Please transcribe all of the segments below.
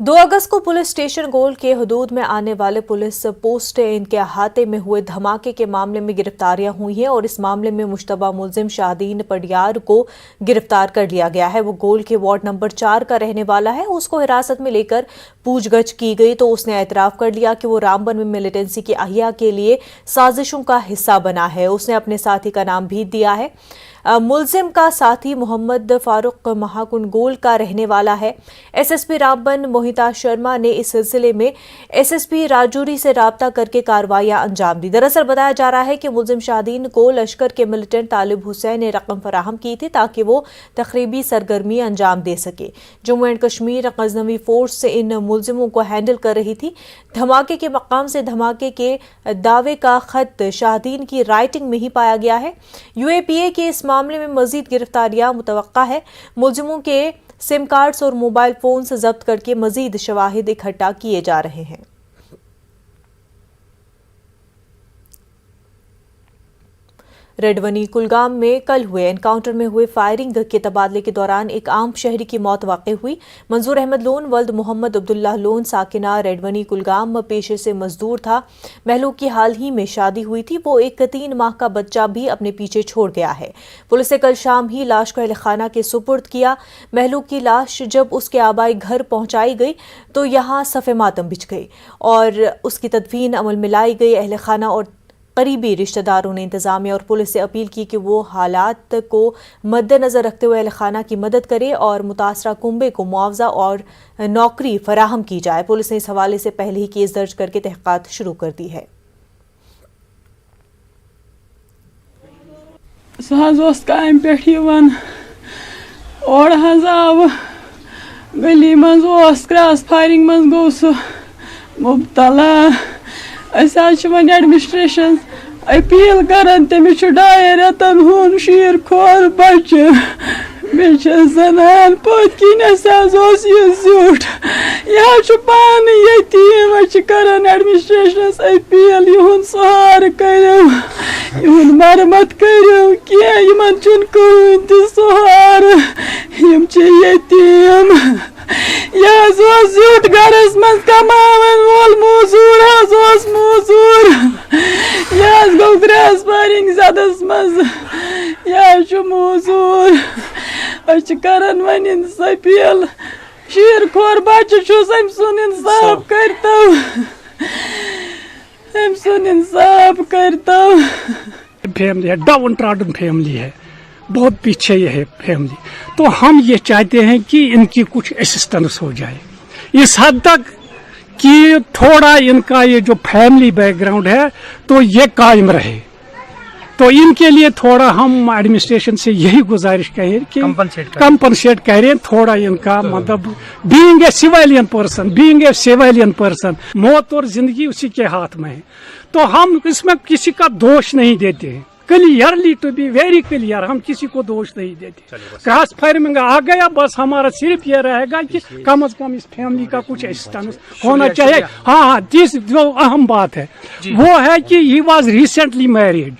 2 अगस्त को police station गोल के हदूद में आने वाले पुलिस पोस्ट इनके अहाते में हुए धमाके के मामले में गिरफ्तारियां हुई हैं और इस मामले में मुश्तबा मुलजिम शाहदीन पडियार को गिरफ्तार कर लिया गया है। वो गोल के वार्ड नंबर 4 का रहने वाला है। उसको हिरासत में लेकर पूछगछ की गई तो उसने एतराफ कर लिया कि वो रामबन में मिलिटेंसी की अहिया के लिए साजिशों का हिस्सा बना है। उसने अपने साथी का नाम भी दिया है। मुलजिम का साथी मोहम्मद फारूक महाकुंड गोल का रहने वाला है। एसएसपी रामबन मोहिता शर्मा ने इस सिलसिले में एसएसपी राजौरी से राब्ता करके कार्रवाइयां अंजाम दी। दरअसल बताया जा रहा है कि मुलजिम शाहदीन को लश्कर के मिलिटेंट तालिब हुसैन ने रकम फराहम की थी ताकि वो तकरीबी सरगर्मी अंजाम दे सके। जम्मू एंड कश्मीर गजनवी फोर्स इन मुलजिमों को हैंडल कर रही थी। धमाके के मकाम से धमाके के दावे का खत शाहदीन की राइटिंग में ही पाया गया है। यूएपीए के इस मामले में मजीद गिरफ्तारियां मुतवक्का है। मुलजिमों के सिम कार्ड्स और मोबाइल फोन्स जब्त करके मजीद शवाहिद इकट्ठा किए जा रहे हैं। रेडवनी कुलगाम में कल हुए एनकाउंटर में हुए फायरिंग के तबादले के दौरान एक आम शहरी की मौत वाक़ई हुई। मंजूर अहमद लोन वल्द मोहम्मद अब्दुल्लाह लोन साकिना रेडवनी कुलगाम पेशे से मजदूर था। महलूक की हाल ही में शादी हुई थी। वो एक 3 माह का बच्चा भी अपने पीछे छोड़ गया है। पुलिस ने कल शाम ही लाश को अहलखाना के सुपुर्द किया। महलूक की लाश जब उसके आबाई घर पहुंचाई गई तो यहाँ सफ़े मातम बिछ गई और उसकी तदफीन अमल में लाई गई। अहलखाना और करीबी रिश्तेदारों ने इंतजामिया और पुलिस से अपील की कि वो हालात को मद्देनजर रखते हुए अहलखाना की मदद करे और मुतासरा कुंबे को मुआवजा और नौकरी फराहम की जाए। पुलिस ने इस हवाले से पहले ही केस दर्ज करके तहकीकात शुरू कर दी है। गली मज क्रॉस फायरिंग मज गो सह मुबतला वन एडमिनिस्ट्रेशन अपील करान तमिस 2 रेतन हुन शीर खोर बच्चे जनान पत किनस जुट यह पान यतीम करान एडमिनिस्ट्रेशन अपील यहुन सहार करो यहुन मरमत करो कह कहीं तह सहार यम यतीम यह जुट गरस मज कमावन वोल मजूर मजूर यह गो क्रॉस फायरिंग जदस मज यह मजूर करान वन अपील शीर खोर बच्चे सुन इंसाफ करतो फैमिली है, डाउन ट्रॉडन फैमिली है, बहुत पीछे ये है फैमिली। तो हम ये चाहते हैं कि इनकी कुछ असिस्टेंस हो जाए इस हद तक कि थोड़ा इनका ये जो फैमिली बैकग्राउंड है तो ये कायम रहे। तो इनके लिए थोड़ा हम एडमिनिस्ट्रेशन से यही गुजारिश करें कि कंपनसेट करें थोड़ा इनका मतलब बीइंग ए सिविलियन पर्सन मौत और जिंदगी उसी के हाथ में है। तो हम इसमें किसी का दोष नहीं देते हैं। Clearly to be very clear, हम किसी को दोष नहीं देते। क्रॉस फायरिंग आ गया बस हमारा सिर्फ ये रहेगा कि कम से कम इस फैमिली का कुछ असिस्टेंस होना चाहिए। हाँ, जो अहम बात है वो है कि ही वॉज रिसेंटली मैरिड।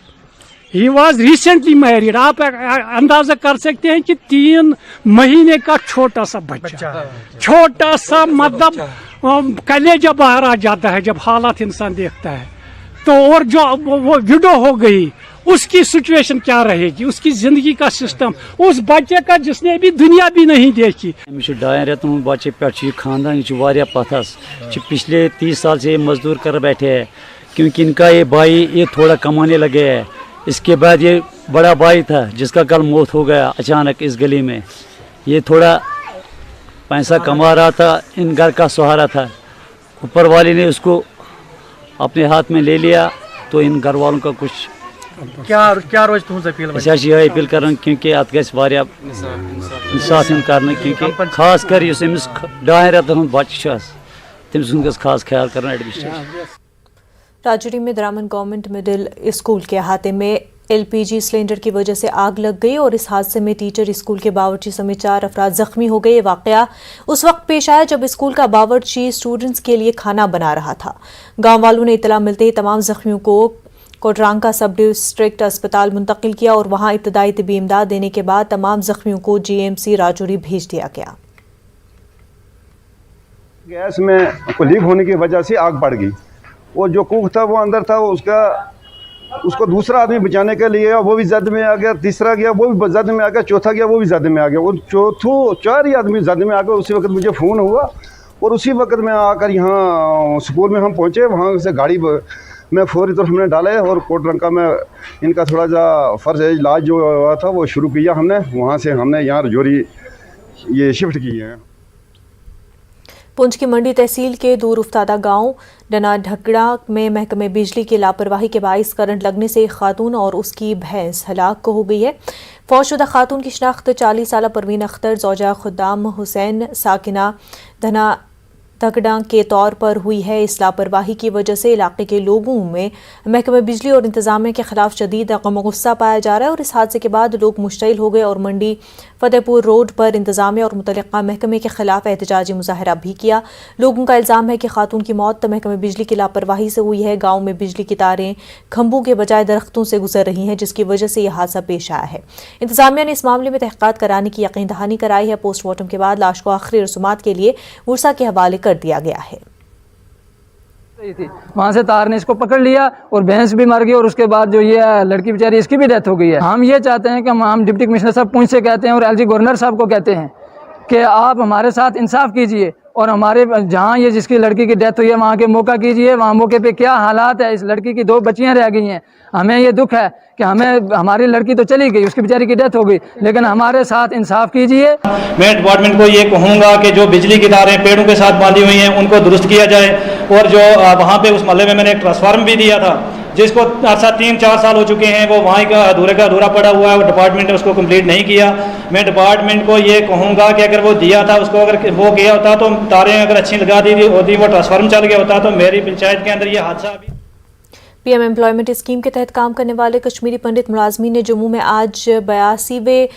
आप अंदाजा कर सकते हैं कि 3 महीने का छोटा सा बच्चा छोटा सा मतलब कलेजा बाहर आ जाता है जब हालात इंसान देखता है। तो और जो वो विडो हो गई उसकी सिचुएशन क्या रहेगी, उसकी जिंदगी का सिस्टम, उस बच्चे का जिसने अभी दुनिया भी नहीं देखी। 2 रेतन बच्चे पे खानदान पथस पिछले 30 साल से मजदूर कर बैठे हैं क्योंकि इनका ये भाई ये थोड़ा कमाने लगे है। इसके बाद ये बड़ा भाई था जिसका कल मौत हो गया अचानक इस गली में। ये थोड़ा पैसा कमा रहा था, इन घर का सहारा था। ऊपर वाले ने उसको अपने हाथ में ले लिया तो इन घर वालों का कुछ क्या रोज तुम अपील कर क्योंकि अत गया इंसाफ कर क्योंकि खास कर 2 रेतन बच्चे तमिस खास ख्याल करना एडमिनिस्ट्रेशन। राजौरी में दरामन गवर्नमेंट मिडिल स्कूल के अहाते में एलपीजी सिलेंडर की वजह से आग लग गई और इस हादसे में टीचर, स्कूल के बावर्ची समेत 4 अफराद जख्मी हो गए। ये वाकया उस वक्त पेश आया जब स्कूल का बावर्ची स्टूडेंट्स के लिए खाना बना रहा था। गांव वालों ने इतला मिलते ही तमाम जख्मियों को कोटरांका सब डिस्ट्रिक्ट अस्पताल मुंतकिल किया और वहां इब्तदाई तिब्बी इमदाद देने के बाद तमाम जख्मियों को जीएमसी राजौरी भेज दिया गया। गैस में को लीक होने की वजह से आग बढ़ गई। वो जो कुक था वो अंदर था, उसको दूसरा आदमी बचाने के लिए वो भी जद में आ गया, तीसरा गया वो भी जद में आ गया, चौथा गया वो भी जद में आ गया। वो चार ही आदमी जद में आ गए। उसी वक्त मुझे फ़ोन हुआ और उसी वक्त में आकर यहाँ स्कूल में हम पहुँचे। वहाँ से गाड़ी में फौरी तौर हमने डाला है और कोटरंका में इनका थोड़ा सा फ़र्ज इलाज जो हुआ था वो शुरू किया हमने। वहाँ से हमने यहाँ रजौरी ये शिफ्ट किए हैं। पुंछ की मंडी तहसील के दूर उफ्तादा गांव डना ढकड़ा में महकमे बिजली की लापरवाही के बाइस करंट लगने से एक खातून और उसकी भैंस हलाक हो गई है। फौजशुदा खातून की शनाख्त 40 साल परवीन अख्तर ज़ौजा खुद्दाम हुसैन साकिना धना तगड़ा के तौर पर हुई है। इस लापरवाही की वजह से इलाके के लोगों में महकमे बिजली और इंतजामिया के खिलाफ शदीद गम गुस्सा पाया जा रहा है और इस हादसे के बाद लोग मुश्तइल हो गए और मंडी फतेहपुर रोड पर इंतजामिया और मुतल्लिका महकमे के खिलाफ एहतजाजी मुजाहरा भी किया। लोगों का इल्ज़ाम है कि खातून की मौत महकमे बिजली की लापरवाही से हुई है। गाँव में बिजली की तारें खंभों के बजाय दरख्तों से गुजर रही हैं, जिसकी वजह से यह हादसा पेश आया है। इंतजामिया ने इस मामले में तहक़ीक़ात कराने की यकीन दहानी कराई है। पोस्टमार्टम के बाद लाश को आखिरी रसूमात के लिए वर्सा के हवाले कर दिया गया है। वहाँ से तार ने इसको पकड़ लिया और भैंस भी मर गई और उसके बाद जो ये लड़की बेचारी इसकी भी डेथ हो गई है। हम ये चाहते हैं कि हम डिप्टी कमिश्नर साहब पुंछ से कहते हैं और एलजी गवर्नर साहब को कहते हैं कि आप हमारे साथ इंसाफ कीजिए और हमारे जहाँ ये जिसकी लड़की की डेथ हुई है वहाँ के मौका कीजिए। वहाँ मौके पे क्या हालात है, इस लड़की की 2 बच्चियाँ रह गई हैं। हमें ये दुख है कि हमारी लड़की तो चली गई, उसकी बेचारी की डेथ हो गई, लेकिन हमारे साथ इंसाफ कीजिए। मैं डिपार्टमेंट को ये कहूँगा कि जो बिजली की तारें पेड़ों के साथ बांधी हुई हैं उनको दुरुस्त किया जाए और जो वहाँ पे उस मोहल्ले में मैंने एक ट्रांसफार्मर भी दिया था जिसको 3-4 साल हो चुके हैं, वो वहाँ का अधूरा पड़ा हुआ है और डिपार्टमेंट ने उसको कंप्लीट नहीं किया। मैं डिपार्टमेंट को ये कहूँगा कि अगर वो दिया था उसको अगर वो किया होता तो तारें अगर अच्छी लगा दी होती, वो ट्रांसफार्मर चल गया होता तो मेरी पंचायत के अंदर ये हादसा भी। पीएम एम्प्लॉयमेंट स्कीम के तहत काम करने वाले कश्मीरी पंडित मुलाजमीन ने जम्मू में आज 82वें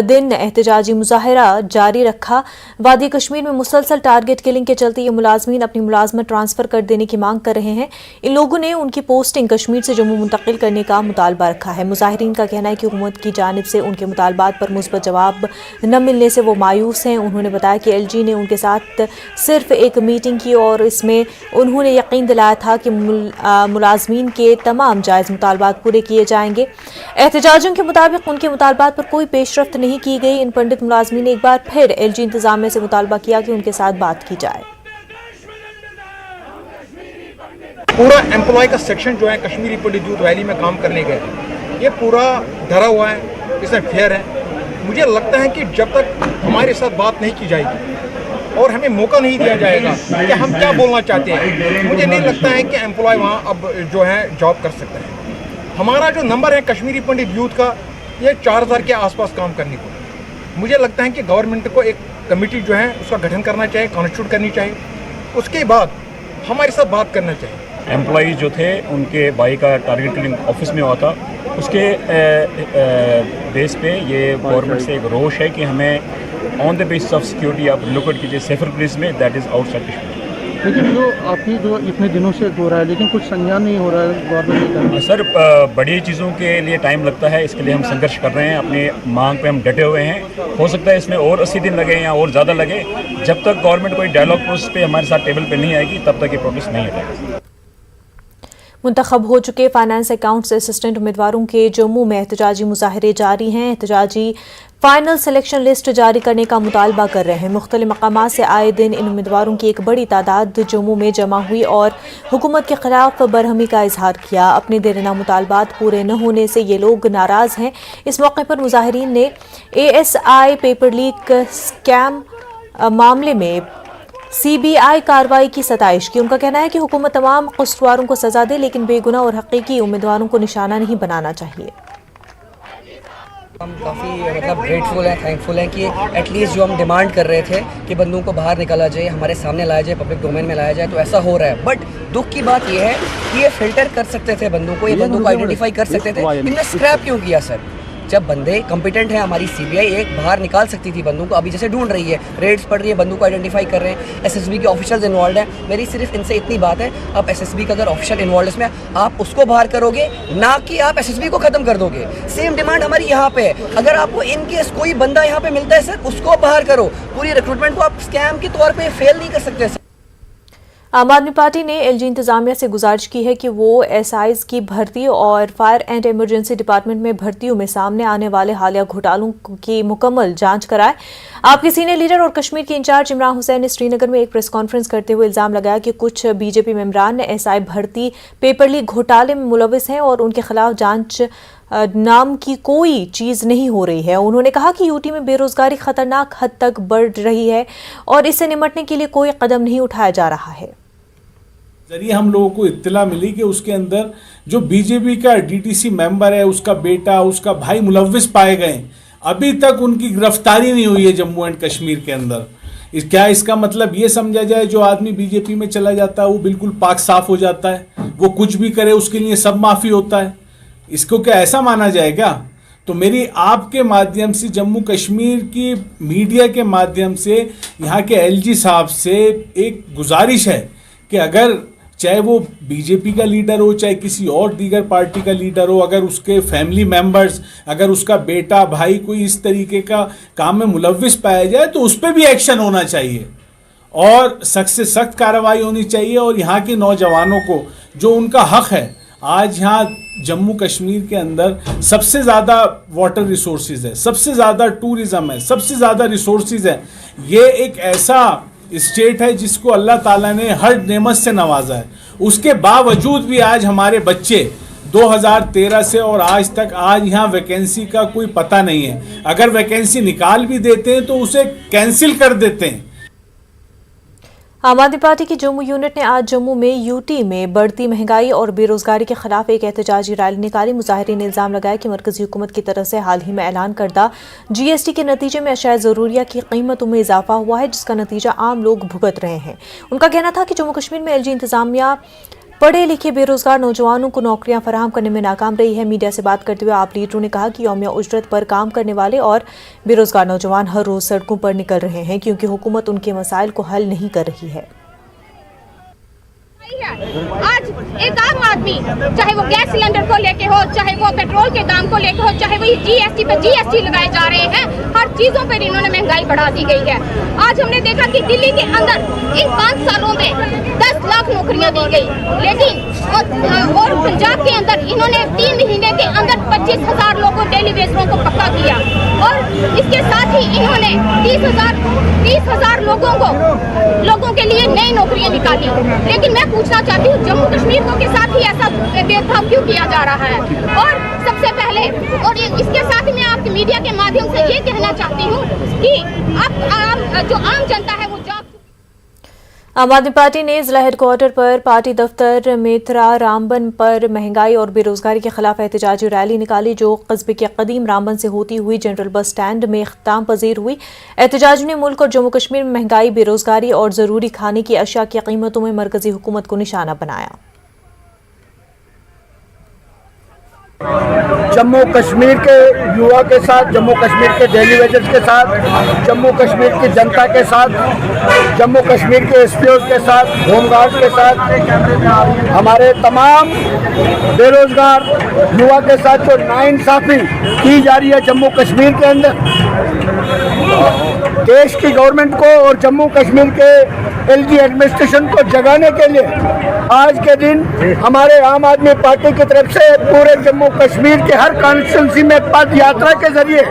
दिन एहतजाजी मुजाहरा जारी रखा। वादी कश्मीर में मुसलसल टारगेट किलिंग के चलते ये मुलाजमीन अपनी मुलाजमत ट्रांसफर कर देने की मांग कर रहे हैं। इन लोगों ने उनकी पोस्टिंग कश्मीर से जम्मू मुंतकिल करने का मुतालबा रखा है। मुजाहिरीन का कहना है कि हुकूमत की जानिब से उनके मुतालबात पर मुस्बत जवाब न मिलने से वो मायूस हैं। उन्होंने बताया कि एलजी ने उनके साथ सिर्फ एक मीटिंग की और इसमें उन्होंने यकीन दिलाया था कि मुलाजमीन के तमाम जायज़ मुतालबात पूरे किए जाएंगे। एहतजाजियों के मुताबिक उनके मुतालबात पर कोई पेशरफ्त नहीं की गई। इन पंडित मुलाजमीन ने एक बार फिर एलजी इंतजामिया से मुतालबा किया कि उनके साथ बात की जाए। पूरा एम्प्लॉय का सेक्शन जो है कश्मीरी पंडित यूथ रैली में काम करने गए, ये पूरा डरा हुआ है, इसमें फेयर है। मुझे लगता है कि जब तक हमारे साथ बात नहीं की जाएगी और हमें मौका नहीं दिया जाएगा कि हम क्या बोलना चाहते हैं, मुझे नहीं लगता है कि एम्प्लॉय वहाँ अब जो है जॉब कर सकता है। हमारा जो नंबर है कश्मीरी पंडित यूथ का, ये 4000 के आसपास काम करने को। मुझे लगता है कि गवर्नमेंट को एक कमेटी जो है उसका गठन करना चाहिए, कॉन्स्टिट्यूट करनी चाहिए, उसके बाद हमारे साथ बात करना चाहिए। एम्प्लॉई जो थे उनके भाई का टारगेट किलिंग ऑफिस में हुआ था, उसके बेस पे ये गवर्नमेंट से एक रोष है कि हमें on the basis of security आप लोकेट कीजिए सेफर प्लेस में, दैट इज़ आउटसाइड कश्मीर। लेकिन जो आपकी जो इतने दिनों से हो रहा है लेकिन कुछ संज्ञान नहीं हो रहा है गवर्नमेंट। सर बड़ी चीज़ों के लिए टाइम लगता है, इसके लिए हम संघर्ष कर रहे हैं, अपनी मांग पे हम डटे हुए हैं। हो सकता है इसमें और 80 दिन लगे या और ज़्यादा लगे। जब तक गवर्नमेंट कोई डायलॉग प्रोसेस पे हमारे साथ टेबल पे नहीं आएगी तब तक ये प्रोग्रेस नहीं हटेगा। मुंतखब हो चुके फाइनेंस अकाउंट्स असिस्टेंट उम्मीदवारों के जम्मू में एहतजाजी मुजाहरे जारी हैं। एहतजाजी फाइनल सिलेक्शन लिस्ट जारी करने का मुतालबा कर रहे हैं। मुख्तलिफ मकामात से आए दिन इन उम्मीदवारों की एक बड़ी तादाद जम्मू में जमा हुई और हुकूमत के खिलाफ बरहमी का इजहार किया। अपने देरना मुतालबात पूरे न होने से ये लोग नाराज हैं। इस मौके पर मुजाहिरीन ने ASI पेपर लीक स्कैम मामले में CBI कार्रवाई की सताइश की। उनका कहना है कि हुकूमत तमाम कसूरवारों को सजा दे लेकिन बेगुनाह और हकीकी उम्मीदवारों को निशाना नहीं बनाना चाहिए। हम काफ़ी ग्रेटफुल हैं, थैंकफुल हैं कि एटलीस्ट जो हम डिमांड कर रहे थे कि बंदों को बाहर निकाला जाए, हमारे सामने लाया जाए, पब्लिक डोमेन में लाया जाए, तो ऐसा हो रहा है। बट दुख की बात यह है कि ये फिल्टर कर सकते थे बंदों को, ये बंदों को आइडेंटिफाई कर सकते थे। इनने स्क्रैप क्यों किया सर? जब बंदे कॉम्पिटेंट हैं, हमारी CBI एक बाहर निकाल सकती थी बंदों को, अभी जैसे ढूंढ रही है, रेड्स पड़ रही है, बंदों को आइडेंटिफाई कर रहे हैं, SSB के ऑफिशियल्स इन्वॉल्व हैं। मेरी सिर्फ इनसे इतनी बात है, आप SSB का अगर ऑफिशियल इन्वॉल्व इसमें, आप उसको बाहर करोगे, ना कि आप SSB को ख़त्म कर दोगे। सेम डिमांड हमारी यहाँ पे है। अगर आपको इन केस कोई बंदा यहाँ पे मिलता है सर, उसको बाहर करो। पूरी रिक्रूटमेंट को आप स्कैम के तौर पर फेल नहीं कर सकते सर। आम आदमी पार्टी ने एलजी इंतजामिया से गुजारिश की है कि वो एसआईज की भर्ती और फायर एंड इमरजेंसी डिपार्टमेंट में भर्तियों में सामने आने वाले हालिया घोटालों की मुकम्मल जांच कराए। आपके सीनियर लीडर और कश्मीर के इंचार्ज इमरान हुसैन ने श्रीनगर में एक प्रेस कॉन्फ्रेंस करते हुए इल्जाम लगाया कि कुछ बीजेपी मेंबरान एसआई भर्ती पेपर लीक घोटाले में मुलविस हैं और उनके खिलाफ जांच नाम की कोई चीज नहीं हो रही है। उन्होंने कहा कि यूटी में बेरोजगारी खतरनाक हद तक बढ़ रही है और इससे निपटने के लिए कोई कदम नहीं उठाया जा रहा है। जरिए हम लोगों को इत्तला मिली कि उसके अंदर जो बीजेपी का डीटीसी मेंबर है, उसका बेटा, उसका भाई मुलविस पाए गए। अभी तक उनकी गिरफ्तारी नहीं हुई है जम्मू एंड कश्मीर के अंदर। क्या इसका मतलब ये समझा जाए जो आदमी बीजेपी में चला जाता है वो बिल्कुल पाक साफ हो जाता है, वो कुछ भी करे उसके लिए सब माफी होता है? इसको क्या ऐसा माना जाएगा? तो मेरी आपके माध्यम से जम्मू कश्मीर की मीडिया के माध्यम से यहाँ के एलजी साहब से एक गुजारिश है कि अगर चाहे वो बीजेपी का लीडर हो, चाहे किसी और दीगर पार्टी का लीडर हो, अगर उसके फैमिली मेंबर्स, अगर उसका बेटा भाई कोई इस तरीके का काम में मुलविस पाया जाए तो उस पर भी एक्शन होना चाहिए और सख्त से सख्त कार्रवाई होनी चाहिए। और यहाँ के नौजवानों को जो उनका हक है, आज यहाँ जम्मू कश्मीर के अंदर सबसे ज़्यादा वाटर रिसोर्सेज है, सबसे ज़्यादा टूरिज़्म है, सबसे ज़्यादा रिसोर्सेज है। ये एक ऐसा स्टेट है जिसको अल्लाह ताला ने हर नेमत से नवाजा है। उसके बावजूद भी आज हमारे बच्चे 2013 से और आज तक आज यहाँ वैकेंसी का कोई पता नहीं है। अगर वैकेंसी निकाल भी देते हैं तो उसे कैंसिल कर देते हैं। आम आदमी पार्टी की जम्मू यूनिट ने आज जम्मू में यूटी में बढ़ती महंगाई और बेरोजगारी के खिलाफ एक एहतजाजी रैली निकाली। मुजाहिरीन ने इल्जाम लगाया कि मरकजी हुकूमत की तरफ से हाल ही में ऐलान करदा जीएसटी के नतीजे में अशाया ज़रूरिया की कीमतों में इजाफा हुआ है, जिसका नतीजा आम लोग भुगत रहे हैं। उनका कहना था कि जम्मू कश्मीर में एलजी इंतजामिया पढ़े लिखे बेरोजगार नौजवानों को नौकरियां फराहम करने में नाकाम रही है। मीडिया से बात करते हुए आप लीडरों ने कहा कि यौमिया उजरत पर काम करने वाले और बेरोजगार नौजवान हर रोज सड़कों पर निकल रहे हैं क्योंकि हुकूमत उनके मसाइल को हल नहीं कर रही है। आज एक आम आदमी, चाहे वो गैस सिलेंडर को लेके हो, चाहे वो पेट्रोल के दाम को लेके हो, चाहे वो जीएसटी पे जीएसटी लगाए जा रहे हैं, हर चीजों पर इन्होंने महंगाई बढ़ा दी गई है। आज हमने देखा कि दिल्ली के अंदर इन 5 सालों में 10 लाख नौकरियां दी गई, लेकिन और पंजाब के अंदर इन्होंने 3 महीने के अंदर 25,000 लोगों डेली वेजरों को पक्का किया और इसके साथ ही इन्होंने 30,000 लोगों के लिए नई नौकरियां निकाली। लेकिन मैं पूछना चाहती हूँ, जम्मू कश्मीर के साथ ही ऐसा भेदभाव क्यों किया जा रहा है? और सबसे पहले और इसके साथ ही मैं आपकी मीडिया के माध्यम से ये कहना चाहती हूँ कि जो आम जनता है वो आम आदमी पार्टी ने जिला हेडक्वार्टर पर पार्टी दफ्तर मेथरा रामबन पर महंगाई और बेरोजगारी के खिलाफ एहतजाजी रैली निकाली, जो कस्बे के कदीम रामबन से होती हुई जनरल बस स्टैंड में इख्तिताम पजीर हुई। एहतजाज ने मुल्क और जम्मू कश्मीर में महंगाई, बेरोजगारी और जरूरी खाने की अशिया की कीमतों में मरकजी हुकूमत को निशाना बनाया। जम्मू कश्मीर के युवा के साथ, जम्मू कश्मीर के डेली वेजर्स के साथ, जम्मू कश्मीर की जनता के साथ, जम्मू कश्मीर के एसपीओ के साथ, होमगार्ड के साथ, हमारे तमाम बेरोजगार युवा के साथ जो नाइंसाफी की जा रही है जम्मू कश्मीर के अंदर, देश की गवर्नमेंट को और जम्मू कश्मीर के एलजी एडमिनिस्ट्रेशन को जगाने के लिए आज के दिन हमारे आम आदमी पार्टी की तरफ से पूरे जम्मू कश्मीर के हर कॉन्स्टिट्यूंसी में पद यात्रा के जरिए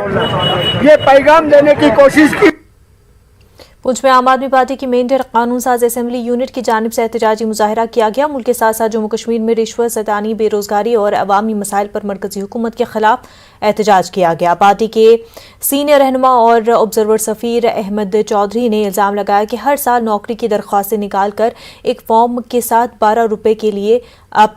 ये पैगाम देने की कोशिश की। पुंछ में आम आदमी पार्टी की मेंढर कानून साज असेंबली यूनिट की जानिब से एहतजाजी मुजाहरा किया गया। मुल्क के साथ साथ जम्मू कश्मीर में रिश्वत, सतानी, बेरोजगारी और अवामी मसाइल पर मरकजी हुकूमत के खिलाफ एहतजाज किया गया। पार्टी के सीनियर रहनुमा और ऑब्जर्वर सफ़ीर अहमद चौधरी ने इल्ज़ाम लगाया कि हर साल नौकरी की दरख्वास्तें निकाल कर एक फॉर्म के साथ 12 रुपये के लिए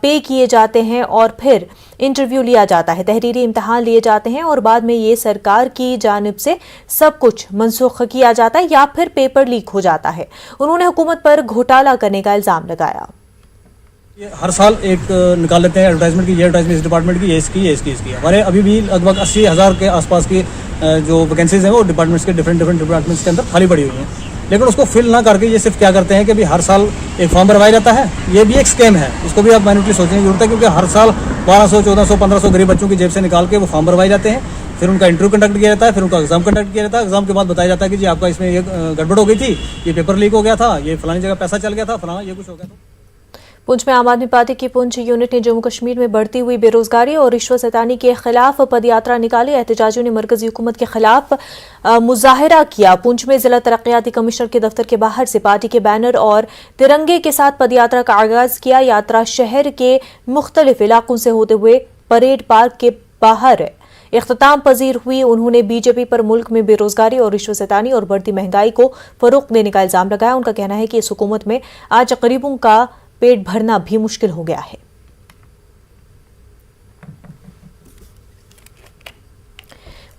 पे किए जाते हैं और फिर इंटरव्यू लिया जाता है, तहरीरी इम्तहान लिए जाते हैं और बाद में ये सरकार की जानिब से सब कुछ मनसूख किया जाता है या फिर पेपर लीक हो जाता है। उन्होंने हुकूमत पर घोटाला करने का इल्ज़ाम लगाया। हर साल एक निकाल लेते हैं एडवर्टाइजमेंट की, ये एडवर्टाइजमेंट इस डिपार्टमेंट की, ये इसकी। हमारे अभी भी लगभग 80,000 के आसपास की जो वैकेंसीज हैं वो डिपार्टमेंट्स के डिफरेंट डिपार्टमेंट्स के अंदर खाली पड़ी हुई हैं, लेकिन उसको फिल ना करके ये सिर्फ क्या करते हैं कि अभी हर साल एक फॉर्म भरवाया जाता है। ये भी एक स्कैम है, इसको भी आप माइन्यूटली सोचने की जरूरत है, क्योंकि हर साल 1200, 1400, 1500 गरीब बच्चों की जेब से निकाल के वो फॉर्म भरवाए जाते हैं। फिर उनका इंटरव्यू कंडक्ट किया जाता है, फिर उनका एग्जाम कंडक्ट किया जाता है। एग्जाम के बाद बताया जाता है कि जी आपका इसमें ये गड़बड़ हो गई थी, ये पेपर लीक हो गया था, ये फलानी जगह पैसा चल गया था, फलाना ये कुछ हो गया था। पुंछ में आम आदमी पार्टी की पुंछ यूनिट ने जम्मू कश्मीर में बढ़ती हुई बेरोजगारी और रिश्वत सतानी के खिलाफ पदयात्रा निकाली। एहतजाजियों ने मरकजी हुकूमत के खिलाफ मुजाहिरा किया। पुंछ में जिला तरक्याती कमिश्नर के दफ्तर के बाहर से पार्टी के बैनर और तिरंगे के साथ पदयात्रा का आगाज किया। यात्रा शहर के मुख्तलिफ इलाकों से होते हुए परेड पार्क के बाहर इख्तिताम पजीर हुई। उन्होंने बीजेपी पर मुल्क में बेरोजगारी और रिश्वत सतानी और बढ़ती महंगाई को फरोग देने का इल्जाम लगाया। उनका कहना है कि इस हुकूमत में आज गरीबों का पेट भरना भी मुश्किल हो गया है।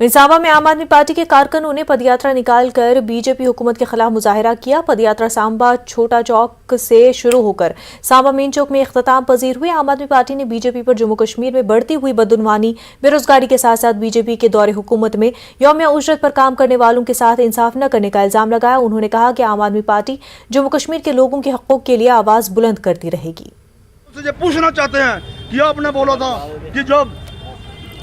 सांबा में आम आदमी पार्टी के कारकुनों ने पदयात्रा निकालकर बीजेपी हुकूमत के खिलाफ मुजाहिरा किया। पदयात्रा सांबा छोटा चौक से शुरू होकर सांबा मेन चौक में इख्तिताम पजीर हुई। आम आदमी पार्टी ने बीजेपी पर जम्मू कश्मीर में बढ़ती हुई बदउनवानी, बेरोजगारी के साथ साथ बीजेपी के दौरे हुकूमत में यौमिया उजरत पर काम करने वालों के साथ इंसाफ न करने का इल्जाम लगाया। उन्होंने कहा कि आम आदमी पार्टी जम्मू कश्मीर के लोगों के हकों के लिए आवाज बुलंद करती रहेगी। पूछना चाहते हैं कि आपने बोला था कि जब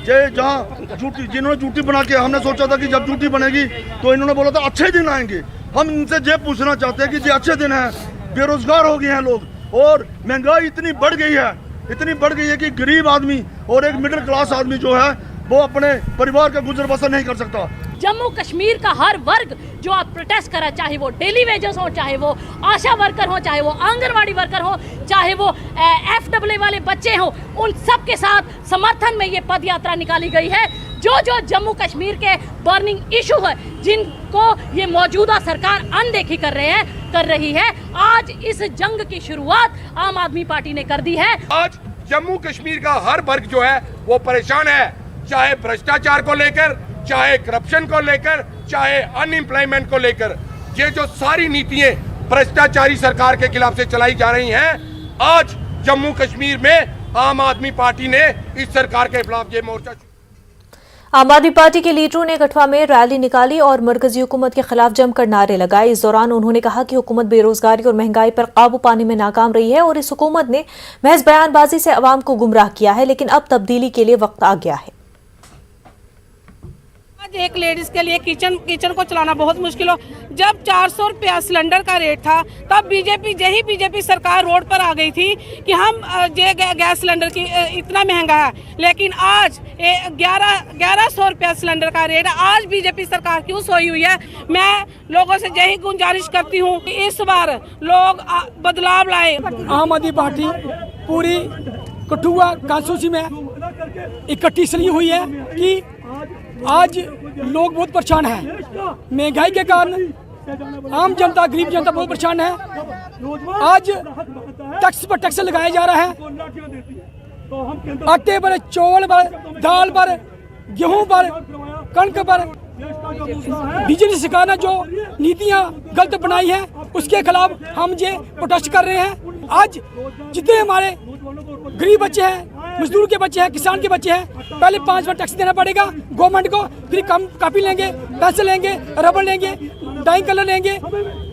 जहाँ झूठी जिन्होंने झूठी बना के, हमने सोचा था कि जब झूठी बनेगी तो इन्होंने बोला था अच्छे दिन आएंगे। हम इनसे ये पूछना चाहते हैं कि ये अच्छे दिन हैं, बेरोजगार हो गए हैं लोग और महंगाई इतनी बढ़ गई है कि गरीब आदमी और एक मिडिल क्लास आदमी जो है वो अपने परिवार का गुजर बसर नहीं कर सकता। जम्मू कश्मीर का हर वर्ग जो आप प्रोटेस्ट करा, चाहे वो डेली वेजेस हो, चाहे वो आशा वर्कर हो, चाहे वो आंगनवाड़ी वर्कर हो, चाहे वो FAA वाले बच्चे हो, उन सब के साथ समर्थन में ये पद यात्रा निकाली गई है। जो जम्मू कश्मीर के बर्निंग इशू है, जिनको ये मौजूदा सरकार अनदेखी कर रही है, आज इस जंग की शुरुआत आम आदमी पार्टी ने कर दी है। आज जम्मू कश्मीर का हर वर्ग जो है वो परेशान है, चाहे भ्रष्टाचार को लेकर, चाहे करप्शन को लेकर, चाहे अनएम्प्लॉयमेंट को लेकर। ये जो सारी नीतियां भ्रष्टाचारी सरकार के खिलाफ से चलाई जा रही हैं, आज जम्मू कश्मीर में आम आदमी पार्टी ने इस सरकार के खिलाफ ये मोर्चा। आम आदमी पार्टी के लीडरों ने कठवा में रैली निकाली और मरकजी हुकूमत के खिलाफ जमकर नारे लगाए। इस दौरान उन्होंने कहा कि हुकूमत बेरोजगारी और महंगाई पर काबू पाने में नाकाम रही है और इस हुकूमत ने महज बयानबाजी से अवाम को गुमराह किया है, लेकिन अब तब्दीली के लिए वक्त आ गया है। एक लेडीज के लिए किचन को चलाना बहुत मुश्किल हो। जब 400 रुपया सिलेंडर का रेट था, तब बीजेपी सरकार रोड पर आ गई थी कि हम गैस सिलेंडर की इतना महंगा है, लेकिन आज 1100 रुपया सिलेंडर का रेट है। आज बीजेपी सरकार क्यों सोई हुई है? मैं लोगों से यही गुजारिश करती हूँ कि इस बार लोग बदलाव लाए। आम आदमी पार्टी पूरी कठुआ कांस्टिट्यूंसी में इकट्ठी इसलिए हुई है कि आज लोग बहुत परेशान हैं। महंगाई के कारण आम जनता, गरीब जनता बहुत परेशान है। आज टैक्स पर टैक्स लगाया जा रहा है, आटे पर, चावल पर, दाल पर, गेहूं पर, कणक पर। बीजेपी सरकार ने जो नीतियां गलत बनाई है उसके खिलाफ हम ये प्रोटेस्ट कर रहे हैं। आज जितने हमारे गरीब बच्चे हैं, मजदूर के बच्चे हैं, किसान के बच्चे हैं, पहले 5 बार टैक्स देना पड़ेगा गवर्नमेंट को, फिर कापी लेंगे, पेंसिल लेंगे, रबड़ लेंगे, डाइंग कलर लेंगे।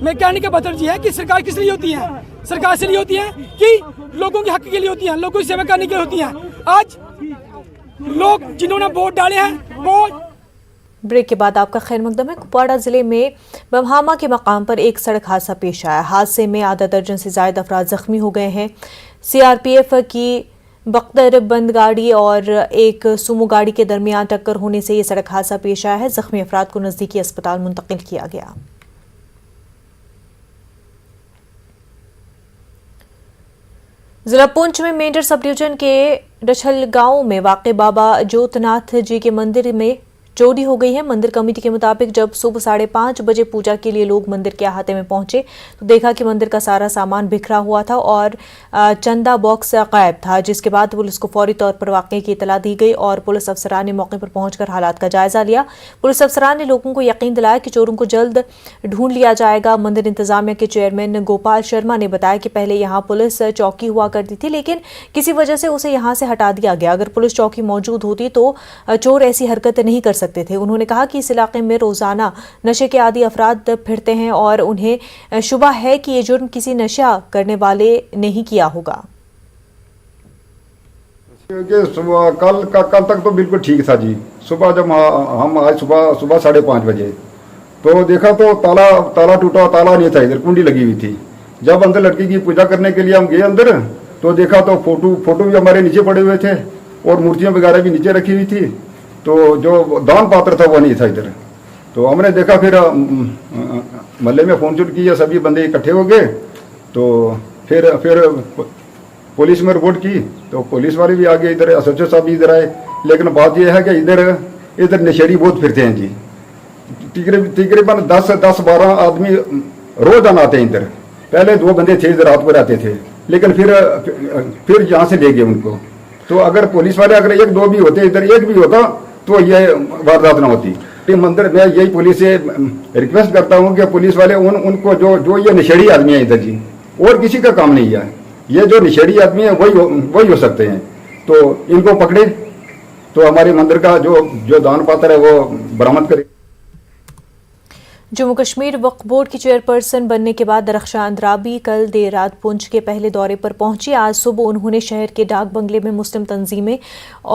मैं कहने का मतलब ये है कि सरकार किस लिए होती है? सरकार इसलिए होती है कि लोगों के हक के लिए होती है, लोगों की सेवा करने के लिए होती है। आज लोग जिन्होंने वोट डाले हैं वो। ब्रेक के बाद आपका खैर मकदम है। कुपवाड़ा जिले में बमहामा के मकाम पर एक सड़क हादसा पेश आया। हादसे में आधा दर्जन से ज्यादा अफराद जख्मी हो गए हैं। CRPF की बख्तर बंद गाड़ी और एक सुमो गाड़ी के दरमियान टक्कर होने से यह सड़क हादसा पेश आया है। जख्मी अफराद को नजदीकी अस्पताल मुंतकिल किया गया। जिला पुंछ में मेंढर सब डिवीजन के डछल गांव में वाक़ बाबा जोतनाथ जी के मंदिर में चोरी हो गई है। मंदिर कमेटी के मुताबिक जब सुबह 5:30 बजे पूजा के लिए लोग मंदिर के अहाते में पहुंचे तो देखा कि मंदिर का सारा सामान बिखरा हुआ था और चंदा बॉक्स गायब था, जिसके बाद पुलिस को फौरी तौर पर वाक़े की इतला दी गई और पुलिस अफसरान ने मौके पर पहुंचकर हालात का जायजा लिया। पुलिस अफसरान ने लोगों को यकीन दिलाया कि चोरों को जल्द ढूंढ लिया जाएगा। मंदिर इंतजामिया के चेयरमैन गोपाल शर्मा ने बताया कि पहले यहाँ पुलिस चौकी हुआ करती थी, लेकिन किसी वजह से उसे यहाँ से हटा दिया गया। अगर पुलिस चौकी मौजूद होती तो चोर ऐसी हरकतें नहीं कर सकते थे। उन्होंने कहा कि इस इलाके में रोजाना नशे के आदी अफराद फिरते हैं और उन्हें शुबा है कि ये जुर्म किसी नशा करने वाले ने ही किया होगा। क्योंकि कल तक तो बिल्कुल ठीक था जी। सुबह जब हम आज सुबह 5:30 बजे तो देखा तो ताला टूटा, ताला नहीं था, इधर कुंडी लगी हुई थी। जब अंदर लड़की की पूजा करने के लिए हम गए अंदर तो देखा तो फोटो भी हमारे नीचे पड़े हुए थे और मूर्तियां वगैरह भी नीचे रखी हुई थी। तो जो दान पात्र था वो नहीं था इधर। तो हमने देखा, फिर मोहल्ले में फोन किया, सभी बंदे इकट्ठे हो गए। तो फिर पुलिस में रिपोर्ट की तो पुलिस वाले भी आ गए, इधर एसएचओ साहब भी इधर आए। लेकिन बात यह है कि इधर नशेड़ी बहुत फिरते हैं जी। तकरीबन 10-12 आदमी रोज आते हैं इधर। पहले 2 बंदे थे इधर रात को रहते थे, लेकिन फिर यहाँ से ले गए उनको। तो अगर पुलिस वाले अगर 1-2 भी होते, इधर एक भी होता तो ये वारदात ना होती। मंदिर में यही पुलिस से रिक्वेस्ट करता हूँ कि पुलिस वाले उनको जो ये नशेड़ी आदमी है इधर जी, और किसी का काम नहीं है, ये जो नशेड़ी आदमी है वही हो सकते हैं। तो इनको पकड़े तो हमारे मंदिर का जो दान पात्र है वो बरामद करे। जम्मू कश्मीर वक्फ बोर्ड की चेयरपर्सन बनने के बाद दरख्शां अंद्राबी कल देर रात पुंछ के पहले दौरे पर पहुंची। आज सुबह उन्होंने शहर के डाक बंगले में मुस्लिम तंजीमें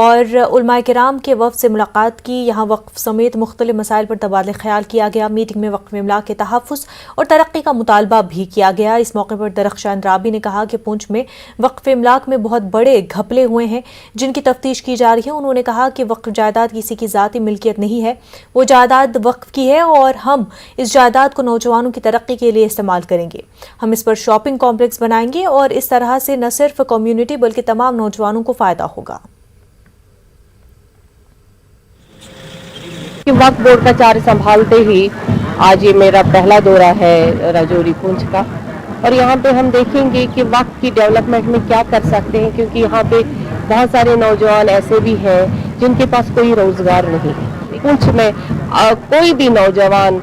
और उलमाए किराम के वफ़द से मुलाकात की। यहाँ वक्फ समेत मुख्तलिफ मसाइल पर तबादला ख्याल किया गया। मीटिंग में वक्फ इमलाक के तहफ़्फ़ुज़ और तरक्की का मुतालबा भी किया गया। इस मौके पर दरख्शां अंद्राबी ने कहा कि पुंछ में वक्फ इमलाक में बहुत बड़े घपले हुए हैं जिनकी तफ्तीश की जा रही है। उन्होंने कहा कि वक्फ जायदाद किसी की ज़ाती मिल्कियत नहीं है, वो जायदाद वक्फ की है और हम इस जायदाद को नौजवानों की तरक्की के लिए इस्तेमाल करेंगे। हम इस पर शॉपिंग कॉम्प्लेक्स बनाएंगे और इस तरह से न सिर्फ कम्युनिटी बल्कि तमाम नौजवानों को फायदा होगा। वक्फ बोर्ड का चार्ज संभालते ही आज ये मेरा पहला दौरा है राजौरी पुंछ का, और यहाँ पे हम देखेंगे कि वक्फ की डेवलपमेंट में क्या कर सकते हैं, क्योंकि यहाँ पे बहुत सारे नौजवान ऐसे भी हैं जिनके पास कोई रोजगार नहीं है। पुंछ में कोई भी नौजवान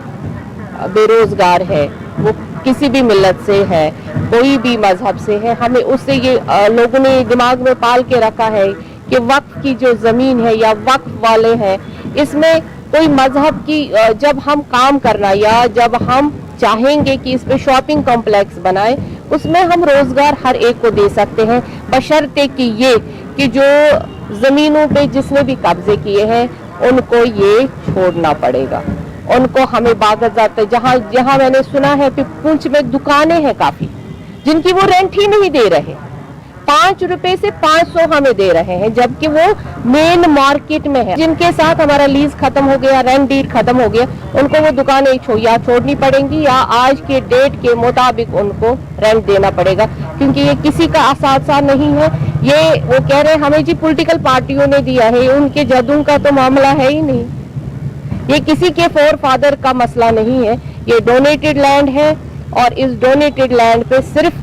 बेरोजगार है, वो किसी भी मिल्लत से है, कोई भी मजहब से है, हमें उससे ये लोगों ने दिमाग में पाल के रखा है कि वक्फ की जो जमीन है या वक्फ वाले हैं, इसमें कोई मजहब की जब हम काम करना या जब हम चाहेंगे कि इस पे शॉपिंग कॉम्प्लेक्स बनाए, उसमें हम रोजगार हर एक को दे सकते हैं, बशर्ते कि जो जमीनों पे जिसने भी कब्जे किए हैं उनको ये छोड़ना पड़ेगा। उनको हमें बाकायदा जहाँ मैंने सुना है कि पुंछ में दुकानें हैं काफी जिनकी वो रेंट ही नहीं दे रहे, 5 रुपए से 500 हमें दे रहे हैं, जबकि वो मेन मार्केट में है। जिनके साथ हमारा लीज खत्म हो गया, रेंट डील खत्म हो गया, उनको वो दुकानें या छोड़नी पड़ेंगी या आज के डेट के मुताबिक उनको रेंट देना पड़ेगा, क्योंकि ये किसी का आसासा नहीं है। ये वो कह रहे हैं हमें जी पॉलिटिकल पार्टियों ने दिया है, उनके जदों का तो मामला है ही नहीं, ये किसी के फोर फादर का मसला नहीं है, ये डोनेटेड लैंड है और इस डोनेटेड लैंड पे सिर्फ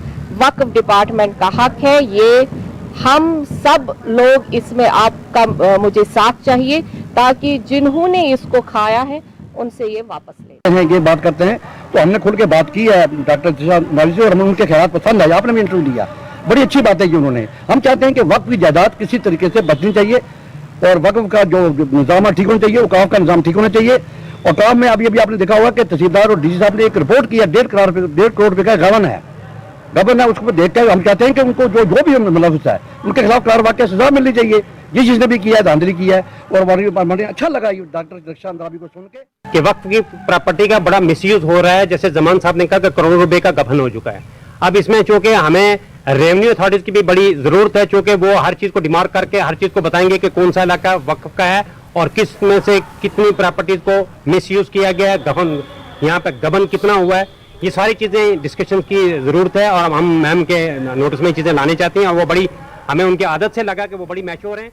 वक्फ डिपार्टमेंट का हक है। ये हम सब लोग इसमें आपका मुझे साथ चाहिए ताकि जिन्होंने इसको खाया है उनसे ये वापस ले। ये बात करते हैं तो हमने खुल के बात की है डॉक्टर नॉलेज और हमें उनके ख्याल पसंद है, आपने भी इंटरव्यू लिया, बड़ी अच्छी बात है कि उन्होंने। हम चाहते हैं कि वक्फ की जायदाद किसी तरीके से बचनी चाहिए और वक्फ का जो निज़ाम ठीक होना चाहिए, औकाफ का निज़ाम ठीक होना चाहिए। औकाफ में अभी आपने देखा होगा कि तहसीलदार और डीसी साहब ने एक रिपोर्ट की है, 1.5 करोड़ रुपए का गबन है, उसको देख कर हम चाहते हैं कि उनको जो भी मुलविस है उनके खिलाफ कार्रवाई सजा मिलनी चाहिए। ये जिसने भी किया है धांधली किया है, और अच्छा लगा ये डॉक्टर दरख्शां अंद्राबी को सुन के कि वक्फ की प्रॉपर्टी का बड़ा मिसयूज हो रहा है। जैसे जमान साहब ने कहा कि करोड़ों रुपए का गबन हो चुका है। अब इसमें चूंकि हमें रेवेन्यू अथॉरिटीज की भी बड़ी जरूरत है, चूंकि वो हर चीज को डिमार्क करके हर चीज को बताएंगे कि कौन सा इलाका वक्फ का है और किस में से कितनी प्रॉपर्टीज को मिसयूज किया गया है, गबन यहाँ पे गबन कितना हुआ है, ये सारी चीजें डिस्कशन की जरूरत है और हम मैम के नोटिस में चीजें लानी चाहती हैं और वो बड़ी हमें उनकी आदत से लगा कि वो बड़ी मैच्योर हैं।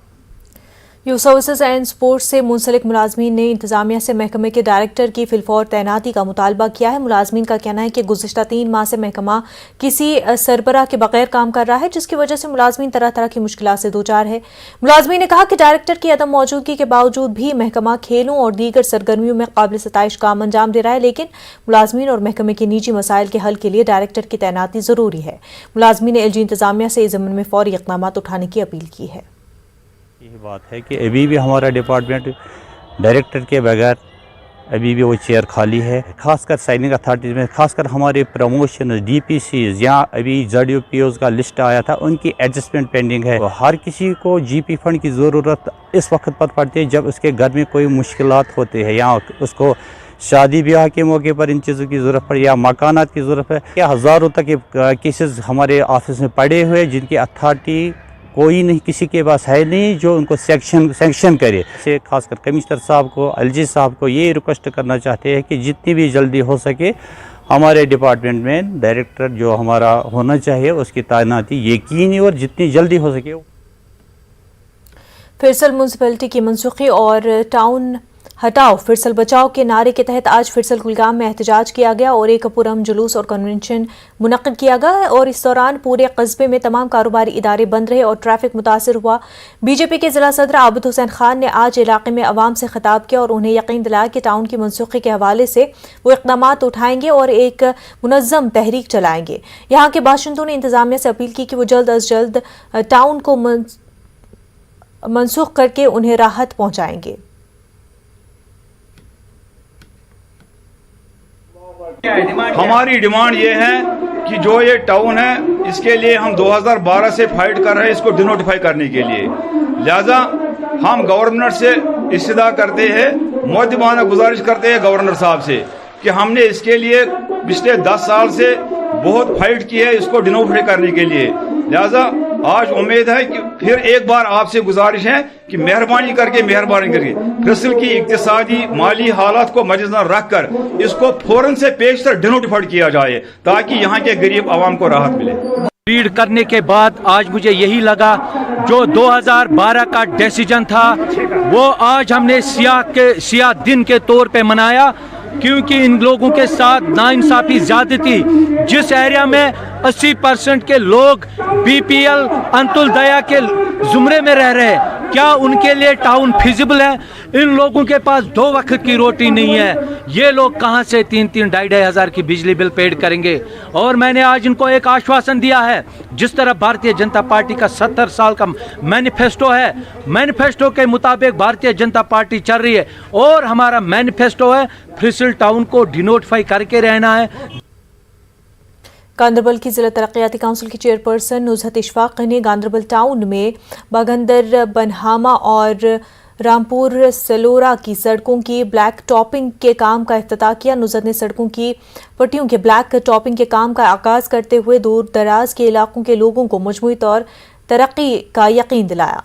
यूथ सर्विसेज एंड स्पोर्ट्स से मुंसलिक मुलाजमीन ने इंतजामिया से महकमे के डायरेक्टर की फिलफौर तैनाती का मुतालबा किया है। मुलाजमीन का कहना है कि गुज़िश्ता 3 माह से महकमा किसी सरबराह के बगैर काम कर रहा है, जिसकी वजह से मुलाजमीन तरह तरह की मुश्किलात से दो-चार है। मुलाजमीन ने कहा कि डायरेक्टर की अदम मौजूदगी के बावजूद भी महकमा खेलों और दीगर सरगर्मियों में काबिल सताइश काम अंजाम दे रहा है, लेकिन मुलाजमीन और महकमे के निजी मसाइल के हल के लिए डायरेक्टर की तैनाती ज़रूरी है। मुलाजमीन ने LG इंतजामिया से इस ज़मीन में फौरी इक़दाम उठाने की अपील की है। ये बात है कि अभी भी हमारा डिपार्टमेंट डायरेक्टर के बगैर अभी भी वो चेयर खाली है। खासकर साइनिंग अथॉरिटीज़ में, खासकर हमारे प्रमोशन DPCs या अभी ZUPOs का लिस्ट आया था, उनकी एडजस्टमेंट पेंडिंग है। हर किसी को GP फंड की ज़रूरत इस वक्त पर पड़ती है जब उसके घर में कोई मुश्किलात होते हैं या उसको शादी ब्याह के मौके पर इन चीज़ों की ज़रूरत पड़े या मकानात की ज़रूरत है। क्या हज़ारों तक के केसेस हमारे ऑफिस में पड़े हुए जिनकी अथॉरिटी कोई नहीं, किसी के पास है नहीं जो उनको सैंक्शन करे। से खासकर कमिश्नर साहब को, LG साहब को ये रिक्वेस्ट करना चाहते हैं कि जितनी भी जल्दी हो सके हमारे डिपार्टमेंट में डायरेक्टर जो हमारा होना चाहिए उसकी तैनाती यकीनी और जितनी जल्दी हो सके। फिरसल म्यूनसिपैलिटी की मनसूखी और टाउन हटाओ फिरसल बचाओ के नारे के तहत आज फिरसल कुलगाम में एहतजाज किया गया और एक पुरअमन जुलूस और कन्वेंशन मुनक्किद किया गया और इस दौरान पूरे कस्बे में तमाम कारोबारी इदारे बंद रहे और ट्रैफिक मुतासर हुआ। बीजेपी के जिला सदर आबिद हुसैन खान ने आज इलाके में अवाम से खिताब किया और उन्हें यकीन दिलाया कि टाउन की मनसूखी के हवाले से वो इक़दामात उठाएंगे और एक मुनज़्ज़म तहरीक चलाएंगे। यहाँ के बाशिंदों ने इंतजामिया से अपील की कि वो जल्द अज जल्द टाउन को मनसूख करके उन्हें राहत पहुँचाएंगे। हमारी डिमांड ये है कि जो ये टाउन है इसके लिए हम 2012 से फाइट कर रहे हैं इसको डिनोटिफाई करने के लिए। लिहाजा हम गवर्नर से इस्तदा करते हैं, मुअद्दिबाना गुजारिश करते हैं गवर्नर साहब से कि हमने इसके लिए पिछले 10 साल से बहुत फाइट की है इसको डिनोटिफाई करने के लिए। लिहाजा आज उम्मीद है कि फिर एक बार आपसे गुजारिश है कि मेहरबानी करके फिरसल की इक्तिसादी माली हालात को मद्देनजर रखकर इसको फौरन से पेशतर डिनोटिफाइड किया जाए ताकि यहाँ के गरीब आवाम को राहत मिले। रीड करने के बाद आज मुझे यही लगा जो 2012 का डिसीजन था वो आज हमने सियाह दिन के तौर पे मनाया, क्योंकि इन लोगों के साथ नाइंसाफी ज्यादती। जिस एरिया में 80% के लोग BPL अंत्योदय के जुमरे में रह रहे हैं, क्या उनके लिए टाउन फिजिबल है? इन लोगों के पास 2 वक्त की रोटी नहीं है। ये लोग कहां से 3-3, 2,500 हज़ार की बिजली बिल पेड करेंगे? और मैंने आज इनको एक आश्वासन दिया है, जिस तरह भारतीय जनता पार्टी का 70 साल का मैनिफेस्टो है, मैनिफेस्टो के मुताबिक भारतीय जनता पार्टी चल रही है और हमारा मैनिफेस्टो है फिरसल टाउन को डिनोटिफाई करके रहना है। गांधरबल की जिला तरक्याती काउंसिल की चेयरपर्सन नुज़हत इशफाक ने गांधरबल टाउन में बागंदर, बनहामा और रामपुर सलोरा की सड़कों की ब्लैक टॉपिंग के काम का इफ्तिताह किया। नुज़हत ने सड़कों की पट्टियों के ब्लैक टॉपिंग के काम का आगाज करते हुए दूर दराज के इलाकों के लोगों को मजमूई तौर तरक्की का यकीन दिलाया।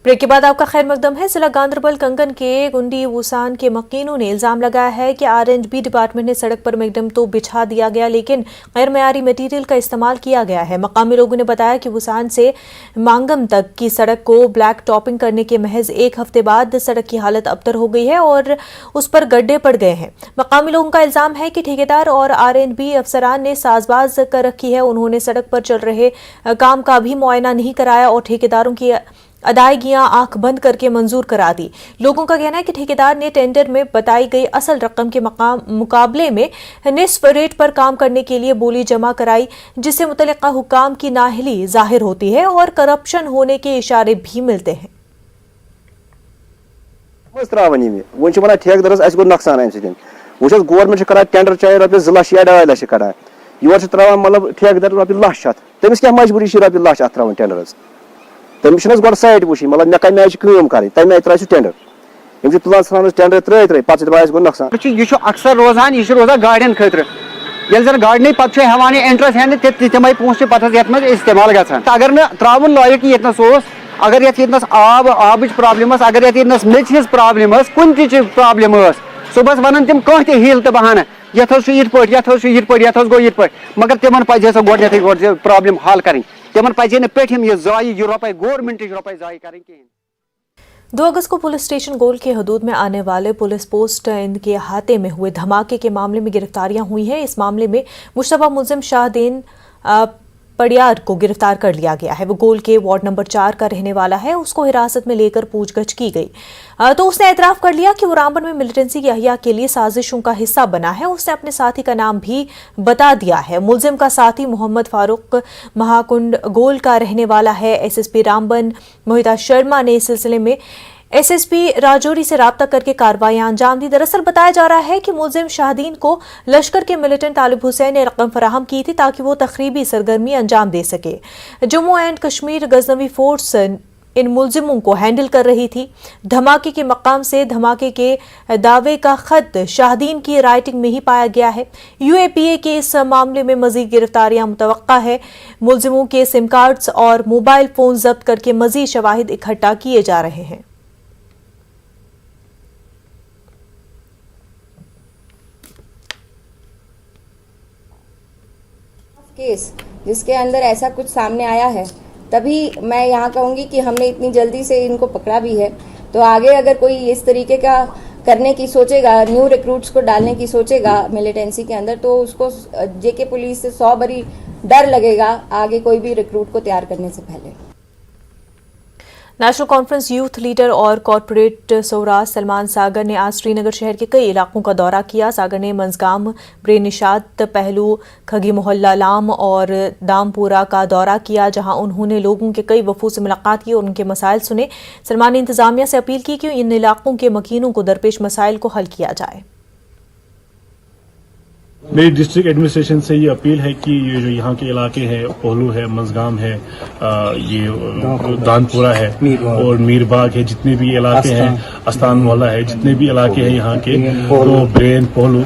ब्रेक के बाद आपका खैर मकदम है। जिला गांधरबल कंगन के गुंडी वूसान के मकीनों ने इल्जाम लगाया है कि R&B डिपार्टमेंट ने सड़क पर मैगडम तो बिछा दिया गया लेकिन गैर मयारी मटीरियल का इस्तेमाल किया गया है। मकामी लोगों ने बताया कि वूसान से मांगम तक की सड़क को ब्लैक टॉपिंग करने के महज 1 हफ्ते बाद सड़क की हालत अबतर हो गई है और उस पर गड्ढे पड़ गए हैं। मकामी लोगों का इल्जाम है कि ठेकेदार और R&B अफसरान ने साजबाज कर रखी है। उन्होंने सड़क पर चल रहे काम का भी मुआयना नहीं कराया और ठेकेदारों की अदायगियां आंख बंद करके मंजूर करा दी। लोगों का कहना है कि ठेकेदार ने टेंडर में बताई गई असल रकम के मुकाबले में निस्फ रेट पर काम करने के लिए बोली जमा कराई, जिससे मुतल्लिका हुकाम की नाअहली जाहिर होती है और करप्शन होने के इशारे भी मिलते हैं। वो ठेकेदारस नुकसान अमे सत वो गवर्नमेंट करान टेंडर चाहे रॉपिस 2 लाख या 2.5 लाख करान योर त्रावान मतलब ठेकेदार रॉपिस लाख अत तमिस क्या मजबूरी रॉपिस लाख अत त्रावान टेंडरस तमिस गो साइड वो मतलब मे कम कम कर तमें त्रा टेंडर यम तुलान सान टेंडर त्रे पे दपान गो नुकसान यह अक्सर रोजान यह रोजान गाड़ियन खतर ये जन गाड़ने पे हेवान इंटरेस्ट हेन तम पोस पे ये इस्तेमाल ग अगर न त्रावन लायक ये अगर ये आब प्रॉब्लम अगर ये मेच हज प्रॉब्लम कुन प्रॉब्लम सुबह वन तम कह हील तो बहाना ये गो ये मगर तिमन पे गोडे प्रॉब्लम हल करें तिमन पे पेठम ये जाय ये रुपये गवर्नमेंट रुपये जाय करें कहें। 2 अगस्त को पुलिस स्टेशन गोल के हदूद में आने वाले पुलिस पोस्ट इनके अहाते में हुए धमाके के मामले में गिरफ्तारियां हुई हैं। इस मामले में मुश्तबा मुल्जिम शाहदीन पडियार को गिरफ्तार कर लिया गया है। वो गोल के वार्ड नंबर 4 का रहने वाला है। उसको हिरासत में लेकर पूछगछ की गई तो उसने एतराफ कर लिया कि वो रामबन में मिलिटेंसी की अहिया के लिए साजिशों का हिस्सा बना है। उसने अपने साथी का नाम भी बता दिया है। मुलजिम का साथी मोहम्मद फारूक महाकुंड गोल का रहने वाला है। एसएसपी रामबन मोहिता शर्मा ने इस सिलसिले में एसएसपी राजौरी से राब्ता करके कार्रवाइयां अंजाम दी। दरअसल बताया जा रहा है कि मुलजिम शाहदीन को लश्कर के मिलिटेंट तालिब हुसैन ने रकम फराहम की थी ताकि वो तखरीबी सरगर्मी अंजाम दे सके। जम्मू एंड कश्मीर गजनवी फोर्स इन मुलजिमों को हैंडल कर रही थी। धमाके के मकाम से धमाके के दावे का खत शाहदीन की राइटिंग में ही पाया गया है। यूएपीए के इस मामले में मजीद गिरफ्तारियां मुतवक्का है। मुलजिमों के सिम कार्ड्स और मोबाइल फोन जब्त करके मजीद शवाहिद इकट्ठा किए जा रहे हैं। केस जिसके अंदर ऐसा कुछ सामने आया है, तभी मैं यहाँ कहूँगी कि हमने इतनी जल्दी से इनको पकड़ा भी है। तो आगे अगर कोई इस तरीके का करने की सोचेगा, न्यू रिक्रूट्स को डालने की सोचेगा मिलिटेंसी के अंदर, तो उसको जेके पुलिस से 100 बारी डर लगेगा आगे कोई भी रिक्रूट को तैयार करने से पहले। नेशनल कॉन्फ्रेंस यूथ लीडर और कॉरपोरेट सौराज सलमान सागर ने आज श्रीनगर शहर के कई इलाकों का दौरा किया। सागर ने मंजगाम, ब्रेनिशात, पहलू, खगी मोहल्ला, लाम और दामपुरा का दौरा किया, जहां उन्होंने लोगों के कई वफूद से मुलाकात की और उनके मसाइल सुने। सलमान ने इंतजामिया से अपील की कि इन इलाकों के मकीनों को दरपेश मसाइल को हल किया जाए। मेरी डिस्ट्रिक्ट एडमिनिस्ट्रेशन से ये अपील है कि ये जो यहाँ के इलाके हैं, पोहलू है, मंजगाम है, ये दानपुरा है और मीरबाग है, जितने भी इलाके हैं, अस्तान मोहल्ला है, जितने भी इलाके हैं यहाँ के, तो ब्रेन, पोहलू,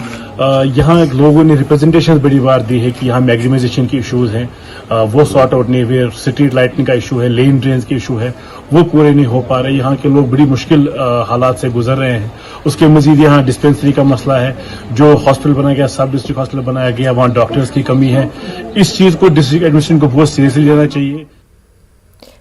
यहाँ लोगों ने रिप्रेजेंटेशन बड़ी बार दी है कि यहाँ मैग्जिमाइजेशन के इश्यूज हैं, वो सॉर्ट आउट नहीं हुए। स्ट्रीट लाइटिंग का इशू है, लेन ड्रेन्स के इशू है, वो पूरे नहीं हो पा रहे। यहाँ के लोग बड़ी मुश्किल हालात से गुजर रहे हैं। उसके मजीद यहाँ डिस्पेंसरी का मसला है, जो हॉस्पिटल बनाया गया, सब डिस्ट्रिक्ट हॉस्पिटल बनाया गया, वहाँ डॉक्टर्स की कमी है। इस चीज को डिस्ट्रिक्ट एडमिनिस्ट्रेशन को बहुत सीरियसली लेना चाहिए।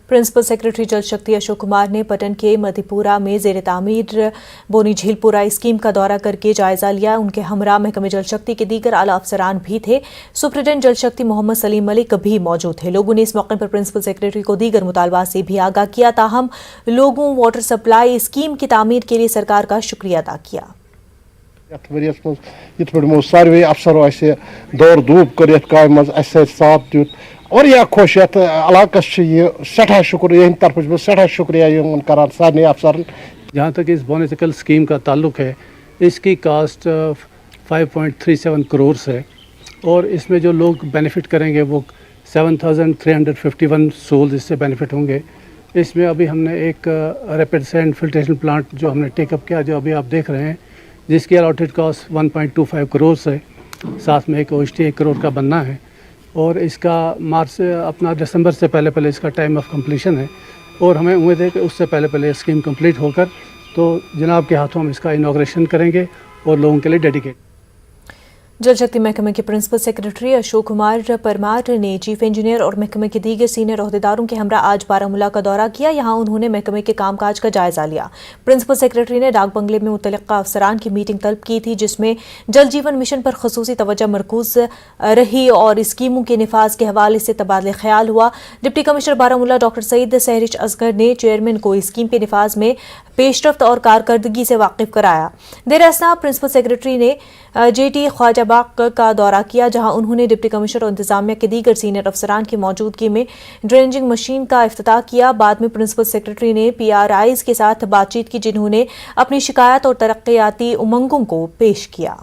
प्रिंसिपल सेक्रेटरी जल शक्ति अशोक कुमार ने पटन के मधीपुरा में जेर तामीर बोनी झीलपुरा स्कीम का दौरा करके जायजा लिया। उनके हमरा महकमे जल शक्ति के दीगर आला अफसरान भी थे। सुप्रिटेंडेंट जल शक्ति मोहम्मद सलीम मलिक भी मौजूद थे। लोगों ने इस मौके पर प्रिंसिपल सेक्रेटरी को दीगर मुतालबात से भी आगाह किया। ताहम लोगों वाटर सप्लाई स्कीम की तामीर के लिए सरकार का शुक्रिया अदा किया। सारे अफसरों दौर धूप कर साथ दित और यह खुश इलाकस सठा शुक्र यह तरफ सठा शुक्रिया करान सारे अफसर। जहाँ तक इस बोनेसिकल स्कीम का ताल्लुक है, इसकी कास्ट 5.37 करोड़ है और इसमें जो लोग बेनिफिट करेंगे वो 7,351 सोल्स इससे बेनिफिट होंगे। इसमें अभी हमने एक रैपिड सैंड फिल्ट्रेशन प्लांट जो हमने टेकअप किया, जो अभी आप देख रहे हैं, जिसकी अलॉटेड कॉस्ट 1.25 करोड़ है। साथ में एक OST 1 करोड़ का बनना है और इसका मार्च से अपना दिसंबर से पहले इसका टाइम ऑफ कंप्लीशन है और हमें उम्मीद है कि उससे पहले स्कीम कंप्लीट होकर तो जनाब के हाथों हम इसका इनॉग्रेशन करेंगे और लोगों के लिए डेडिकेट। जल शक्ति महकमे के प्रिंसिपल सेक्रेटरी अशोक कुमार परमार ने चीफ इंजीनियर और महकमे के दीगर सीनियर ओहदेदारों के हमरा आज बारामूला का दौरा किया। यहां उन्होंने महकमे के कामकाज का जायजा लिया। प्रिंसिपल सेक्रेटरी ने डाक बंगले में मुतल्लिका अफसरान की मीटिंग तलब की थी, जिसमें जल जीवन मिशन पर खसूसी तवज्जो मरकूज रही और स्कीमों के निफाज के हवाले से तबादले ख्याल हुआ। Deputy commissioner Baramulla doctor Saeed Sehrish Asgar ने चेयरमैन को स्कीम के निफाज में पेशरफ्त और कारकर्दगी से वाकिफ कराया। देर असना प्रिंसिपल सेक्रेटरी ने JT ख्वाजाबाग का दौरा किया, जहां उन्होंने डिप्टी कमिश्नर और इंतजामिया के दीगर सीनियर अफसरान की मौजूदगी में ड्रेनेजिंग मशीन का इफ्तिताह किया। बाद में प्रिंसिपल सेक्रेटरी ने PRIs के साथ बातचीत की, जिन्होंने अपनी शिकायत और तरक्याती उमंगों को पेश किया।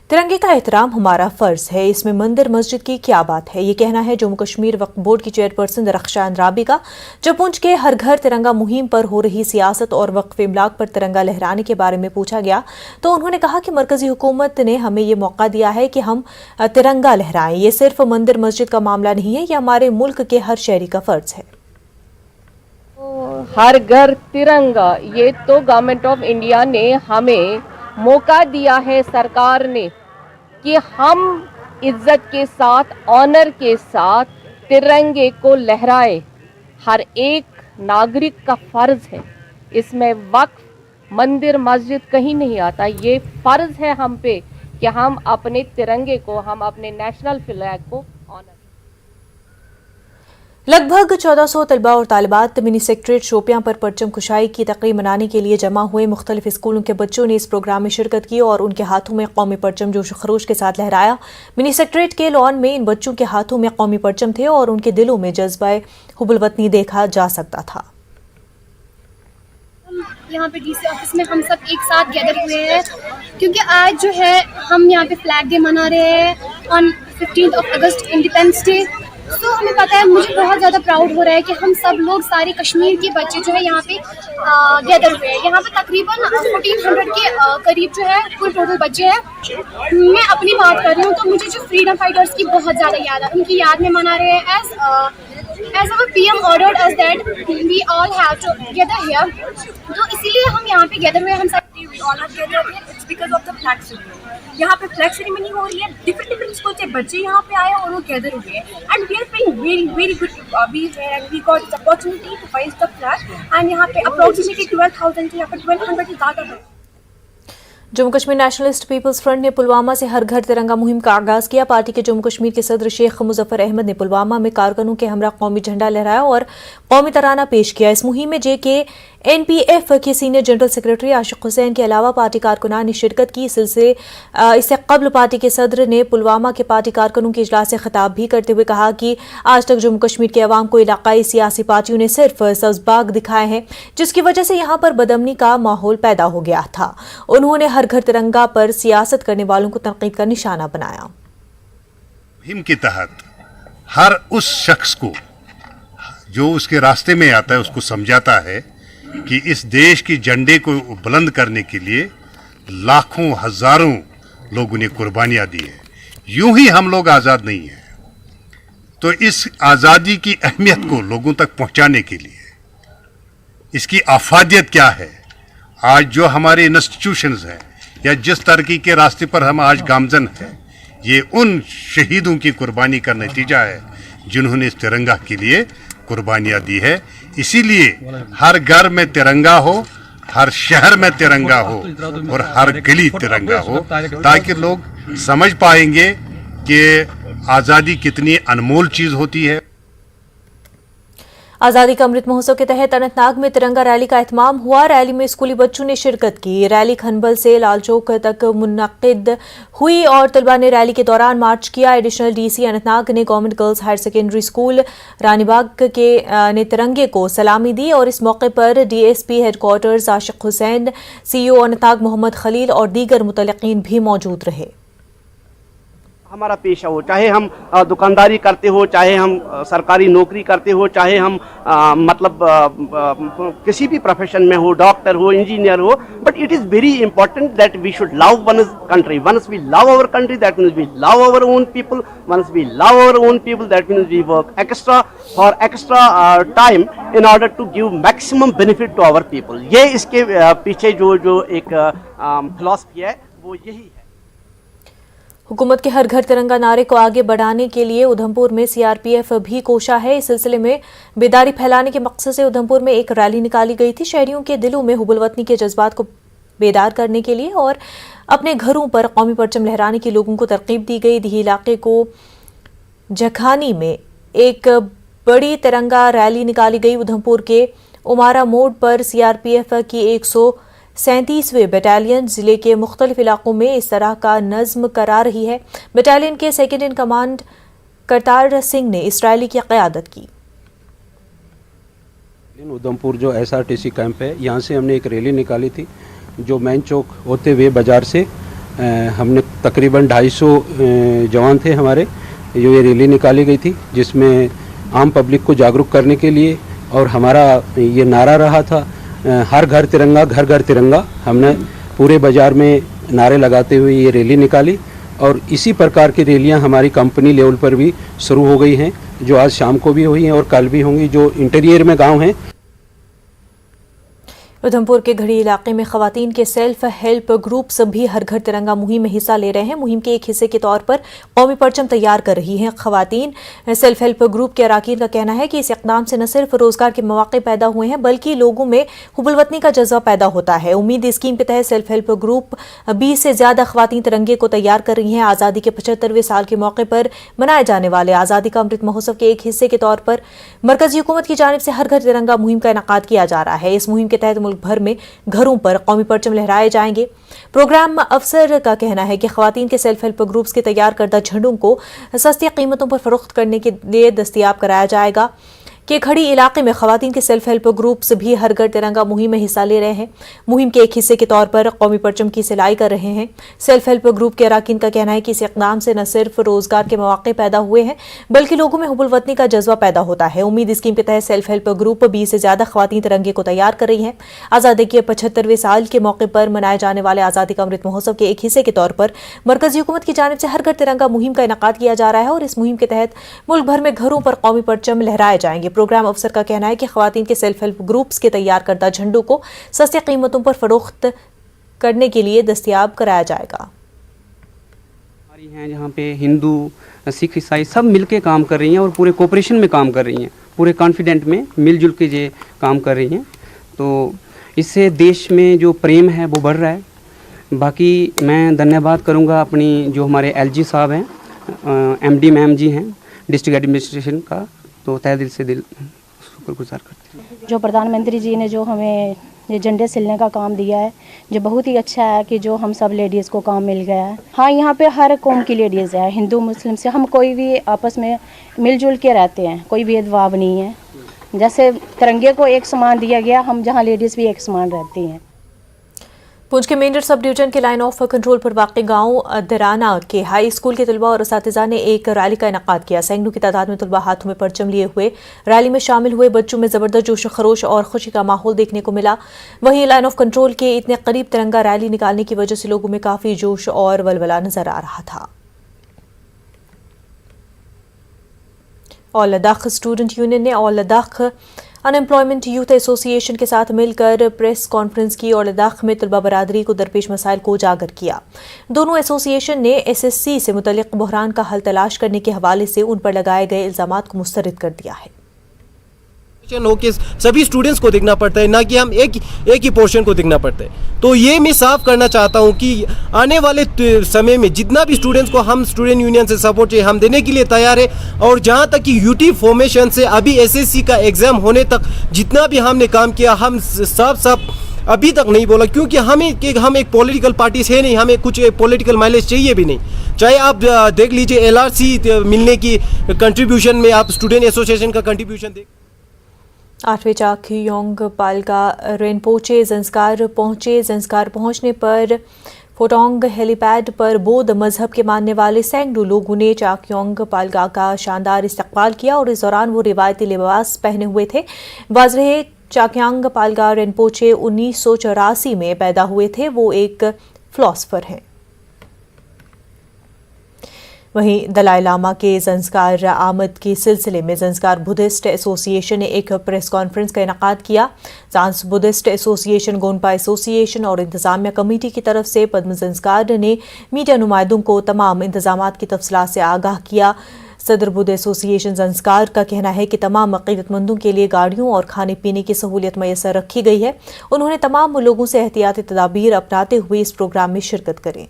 तिरंगे का एहतराम हमारा फर्ज है, इसमें मंदिर मस्जिद की क्या बात है, ये कहना है जम्मू कश्मीर वक्फ बोर्ड की चेयरपर्सन रक्षा अंद्राबी का। जब पुंछ के हर घर तिरंगा मुहिम पर हो रही सियासत और वक्फ इमलाक पर तिरंगा लहराने के बारे में पूछा गया तो उन्होंने कहा कि मरकजी हुकूमत ने हमें ये मौका दिया है कि हम तिरंगा लहराएं। ये सिर्फ मंदिर मस्जिद का मामला नहीं है, ये हमारे मुल्क के हर शहरी का फर्ज है। हर घर तिरंगा, ये तो गवर्नमेंट ऑफ इंडिया ने हमें मौका दिया है, सरकार ने, कि हम इज्जत के साथ, ऑनर के साथ तिरंगे को लहराए। हर एक नागरिक का फर्ज है, इसमें वक्फ, मंदिर, मस्जिद कहीं नहीं आता। ये फर्ज है हम पे कि हम अपने तिरंगे को, हम अपने नेशनल फ्लैग को ऑनर। लगभग 1400 तलबा और तालिबात मिनी सेक्रेटरीट शोपियां पर परचम कुशाई की तकरीब मनाने के लिए जमा हुए। मुख्तलिफ स्कूलों के बच्चों ने इस प्रोग्राम में शिरकत की और उनके हाथों में कौमी परचम जोश खरोश के साथ लहराया। मिनी सेक्रेटरीट के लॉन में इन बच्चों के हाथों में कौमी परचम थे और उनके दिलों में जज्बा हुब्बुल वतनी देखा जा सकता था। यहाँ पे डीसी ऑफिस में हम सब एक साथ गैदर हुए हैं क्योंकि आज जो है हम यहाँ पे फ्लैग डे मना रहे हैं ऑन 15 अगस्त इंडिपेंडेंस डे। तो हमें पता है, मुझे बहुत ज़्यादा प्राउड हो रहा है कि हम सब लोग सारे कश्मीर के बच्चे जो है यहाँ पे गैदर हुए हैं। यहाँ पे तकरीबन 1400 के करीब जो है कुल टोटल बच्चे हैं। मैं अपनी बात कर रही हूँ तो मुझे जो फ्रीडम फाइटर्स की बहुत ज़्यादा याद है, उनकी याद में मना रहे हैं। As our PM ordered us that we all have to gather here, तो इसीलिए हम यहाँ पे गैदर हुए। हम सब we all are gathered here. It's because of the flag ceremony. यहाँ पे फ्लैग सेरेमनी हो रही है, डिफरेंट स्कूल से बच्चे यहाँ पे आए और वो गैदर हुए हैं and we are feeling very good we है and we got this opportunity to hoist the flag and यहाँ पे अप्रोक्सीमेटली 12,000 के यहाँ पे 1200 से ज़्यादा है। Jammu Kashmir nationalist people's front ने पुलवामा से हर घर तिरंगा मुहिम का आगाज किया। पार्टी के जम्मू कश्मीर के सदर शेख मुजफ्फर अहमद ने पुलवामा में कारकुनों के हमरा कौमी झंडा लहराया और कौमी तराना पेश किया। इस मुहिम में JKNPF के सीनियर जनरल सेक्रेटरी आशिक हुसैन के अलावा पार्टी कारकुनान ने शिरकत की। इससे कबल पार्टी के सदर ने पुलवामा के पार्टी कारकुनों के इजलास से खिताब भी करते हुए कहा कि आज तक जम्मू कश्मीर के अवाम को इलाकाई सियासी पार्टियों ने सिर्फ सब्ज़बाग दिखाए हैं, जिसकी वजह से यहाँ पर बदअमनी का माहौल पैदा हो गया था। उन्होंने हर घर तिरंगा पर सियासत करने वालों को तनकीद का निशाना बनाया। मुहिम के तहत हर उस शख्स को जो उसके रास्ते में आता है उसको समझाता है कि इस देश के झंडे को बुलंद करने के लिए लाखों हजारों लोगों ने कुर्बानियां दी है। यूं ही हम लोग आज़ाद नहीं हैं। तो इस आज़ादी की अहमियत को लोगों तक पहुंचाने के लिए, इसकी अफादियत क्या है, आज जो हमारे इंस्टीट्यूशंस हैं या जिस तरक्की के रास्ते पर हम आज गामजन हैं, ये उन शहीदों की कुर्बानी का नतीजा है जिन्होंने इस तिरंगा के लिए कुर्बानियां दी है। इसीलिए हर घर में तिरंगा हो, हर शहर में तिरंगा हो और हर गली तिरंगा हो, ताकि लोग समझ पाएंगे कि आज़ादी कितनी अनमोल चीज़ होती है। आज़ादी का अमृत महोत्सव के तहत अनंतनाग में तिरंगा रैली का एहतमाम हुआ। रैली में स्कूली बच्चों ने शिरकत की। रैली खनबल से लाल चौक तक मुनक्किद हुई और तलबा ने रैली के दौरान मार्च किया। एडिशनल DC अनंतनाग ने government girls higher secondary school Ranibagh के ने तिरंगे को सलामी दी और इस मौके पर DSP हेडक्वार्टर्स आशिक हुसैन, CEO अनंतनाग मोहम्मद खलील और दीगर मुतल्लिकीन भी मौजूद रहे। हमारा पेशा हो, चाहे हम दुकानदारी करते हो, चाहे हम सरकारी नौकरी करते हो, चाहे हम किसी भी प्रोफेशन में हो, डॉक्टर हो, इंजीनियर हो, but it is very important that we should love one's country. Once we love our country that means we love our own people. Once we love our own people that means we work extra time in order to give maximum benefit to our people. ये इसके पीछे जो एक philosophy है वो यही है। हुकूमत के हर घर तिरंगा नारे को आगे बढ़ाने के लिए उधमपुर में CRPF भी कोशा है। इस सिलसिले में बेदारी फैलाने के मकसद से उधमपुर में एक रैली निकाली गई थी। शहरियों के दिलों में हुब्बुल वतनी के जज्बात को बेदार करने के लिए और अपने घरों पर कौमी परचम लहराने की लोगों को तरकीब दी गई। दिही इलाके को जखानी में एक बड़ी तिरंगा रैली निकाली गई। उधमपुर के उमारा मोड़ पर CRPF की 137वीं बटालियन जिले के मुख्तलिफ इलाकों में इस तरह का नज़्म करा रही है। बटालियन के second in command Kartar Singh ने इस रैली की क़यादत की। उधमपुर जो SRTC कैंप है, यहाँ से हमने एक रैली निकाली थी जो मैन चौक होते हुए बाज़ार से हमने तकरीबन 250 जवान थे हमारे, ये रैली निकाली गई थी जिसमें आम पब्लिक को जागरूक करने के लिए और हमारा ये नारा रहा था हर घर तिरंगा, घर घर तिरंगा। हमने पूरे बाज़ार में नारे लगाते हुए ये रैली निकाली और इसी प्रकार की रैलियां हमारी कंपनी लेवल पर भी शुरू हो गई हैं, जो आज शाम को भी हुई हैं और कल भी होंगी, जो इंटीरियर में गांव हैं। उधमपुर के घड़ी इलाके में खवातीन के सेल्फ हेल्प ग्रुप्स भी हर घर तिरंगा मुहिम में हिस्सा ले रहे हैं। मुहिम के एक हिस्से के तौर पर कौमी परचम तैयार कर रही हैं। खवातीन सेल्फ हेल्प ग्रुप के अराकीन का कहना है कि इस इक़दाम से न सिर्फ रोजगार के मौके पैदा हुए हैं बल्कि लोगों में हुब्बुल वतनी का जज्बा पैदा होता है। उम्मीद स्कीम के तहत सेल्फ हेल्प ग्रुप 20 से ज्यादा खवातीन तिरंगे को तैयार कर रही हैं। आज़ादी के 75वें साल के मौके पर मनाए जाने वाले आज़ादी का अमृत महोत्सव के एक हिस्से के तौर पर मरकजी हुकूमत की जानिब से हर घर तिरंगा मुहिम का इनेकाद किया जा रहा है। इस मुहिम के तहत मुल्क भर में घरों पर कौमी परचम लहराए जाएंगे। प्रोग्राम अफसर का कहना है कि खवातीन के सेल्फ हेल्प ग्रुप्स के तैयार करदा झंडों को सस्ती कीमतों पर फरोख्त करने के लिए दस्तयाब कराया जाएगा। कि खड़ी इलाके में खवातीन के सेल्फ हेल्प ग्रुप्स भी हर घर तिरंगा मुहिम में हिस्सा ले रहे हैं। मुहिम के एक हिस्से के तौर पर कौमी परचम की सिलाई कर रहे हैं। सेल्फ हेल्प ग्रुप के अराकीन का कहना है कि इस इक़दाम से न सिर्फ रोजगार के मौके पैदा हुए हैं बल्कि लोगों में हुब्बुल वतनी का जज्बा पैदा होता है। उम्मीद स्कीम के तहत सेल्फ हेल्प ग्रुप 20 से ज्यादा खवातीन तिरंगे को तैयार कर रही है। आज़ादी के 75वें साल के मौके पर मनाए जाने वाले आज़ादी का अमृत महोत्सव के एक हिस्से के तौर पर मरकजी हुकूमत की जानिब से हर घर तिरंगा मुहिम का इनेकाद किया जा रहा है और इस मुहिम के तहत मुल्क भर में घरों पर कौमी परचम लहराए जाएंगे। प्रोग्राम अफसर का कहना है कि खवातीन के सेल्फ हेल्प ग्रुप्स के तैयार करदा झंडों को सस्ती कीमतों पर फरोख्त करने के लिए दस्तयाब कराया जाएगा। हैं जहाँ पे हिंदू सिख ईसाई सब मिलके काम कर रही हैं और पूरे कोऑपरेशन में काम कर रही हैं, पूरे कॉन्फिडेंट में मिलजुल के ये काम कर रही हैं। तो इससे देश में जो प्रेम है वो बढ़ रहा है। बाकी मैं धन्यवाद करूँगा अपनी जो हमारे LG साहब हैं, MD मैम जी हैं डिस्ट्रिक्ट एडमिनिस्ट्रेशन का, तो तहे दिल से शुक्रगुजार करते हैं। जो प्रधानमंत्री जी ने जो हमें ये झंडे सिलने का काम दिया है जो बहुत ही अच्छा है कि जो हम सब लेडीज़ को काम मिल गया है। हाँ, यहाँ पे हर कौम की लेडीज़ है, हिंदू मुस्लिम से हम कोई भी आपस में मिलजुल के रहते हैं, कोई भेदभाव नहीं है। जैसे तिरंगे को एक समान दिया गया, हम जहाँ लेडीज़ भी एक समान रहती हैं। पुंछ के मेंढर सब डिवीजन के लाइन ऑफ कंट्रोल पर वाक़ गांव दराना के हाई स्कूल के तलबा और असातिज़ा ने एक रैली का इनेकाद किया। सैकड़ों की तादाद में तलबा हाथों में परचम लिए हुए रैली में शामिल हुए। बच्चों में ज़बरदस्त जोश खरोश और खुशी का माहौल देखने को मिला। वहीं लाइन ऑफ कंट्रोल के इतने करीब तिरंगा रैली निकालने की वजह से लोगों में काफ़ी जोश और वलवला नजर आ रहा था। ऑल लद्दाख स्टूडेंट यूनियन ने all Ladakh unemployment youth association के साथ मिलकर प्रेस कॉन्फ्रेंस की और लद्दाख में तलबा बरादरी को दरपेश मसाइल को उजागर किया। दोनों एसोसिएशन ने SSC से मुतल्लिक बहरान का हल तलाश करने के हवाले से उन पर लगाए गए इल्जामात को मुस्तरद कर दिया है। हो कि सभी स्टूडेंट्स को देखना पड़ता है, ना कि हम एक ही पोर्शन को देखना पड़ता है। तो ये मैं साफ करना चाहता हूँ कि आने वाले समय में जितना भी स्टूडेंट्स को हम स्टूडेंट यूनियन से सपोर्ट चाहिए हम देने के लिए तैयार है। और जहाँ तक कि यूटी फॉर्मेशन से अभी SSC का एग्ज़ाम होने तक जितना भी हमने काम किया हम साफ अभी तक नहीं बोला, क्योंकि हम एक पॉलिटिकल पार्टी है नहीं, हमें कुछ पॉलिटिकल माइलेज चाहिए भी नहीं। चाहे आप देख लीजिए LRC मिलने की कंट्रीब्यूशन में आप स्टूडेंट एसोसिएशन का कंट्रीब्यूशन देख। 8वें चाक्योंग पालका रिनपोचे ज़ंस्कार पहुंचे। ज़ंस्कार पहुंचने पर फोटोंग हेलीपैड पर बौद्ध मजहब के मानने वाले सैकड़ों लोगों ने चाक्योंग पालका का शानदार इस्तकबाल किया और इस दौरान वो रिवायती लिबास पहने हुए थे। वाज़ेह चाक्यांग पालका रिनपोचे 1984 में पैदा हुए थे। वो एक फिलॉसफर हैं। वहीं दलाई लामा के ज़ंस्कार आमद के सिलसिले में ज़ंस्कार बुद्धिस्ट एसोसिएशन ने एक प्रेस कॉन्फ्रेंस का इनेकाद किया। ज़ांस बुद्धिस्ट एसोसिएशन, गोनपा एसोसिएशन और इंतज़ामिया कमेटी की तरफ से पद्म ज़ंस्कार ने मीडिया नुमाइंदों को तमाम इंतज़ामात की तफसीलात से आगाह किया। सदर बुद्ध एसोसिएशन ज़ंस्कार का कहना है कि तमाम अक़ीदतमंदों के लिए गाड़ियों और खाने पीने की सहूलियत मैसर रखी गई है। उन्होंने तमाम लोगों से एहतियाती तदाबीर अपनाते हुए इस प्रोग्राम में शिरकत करें।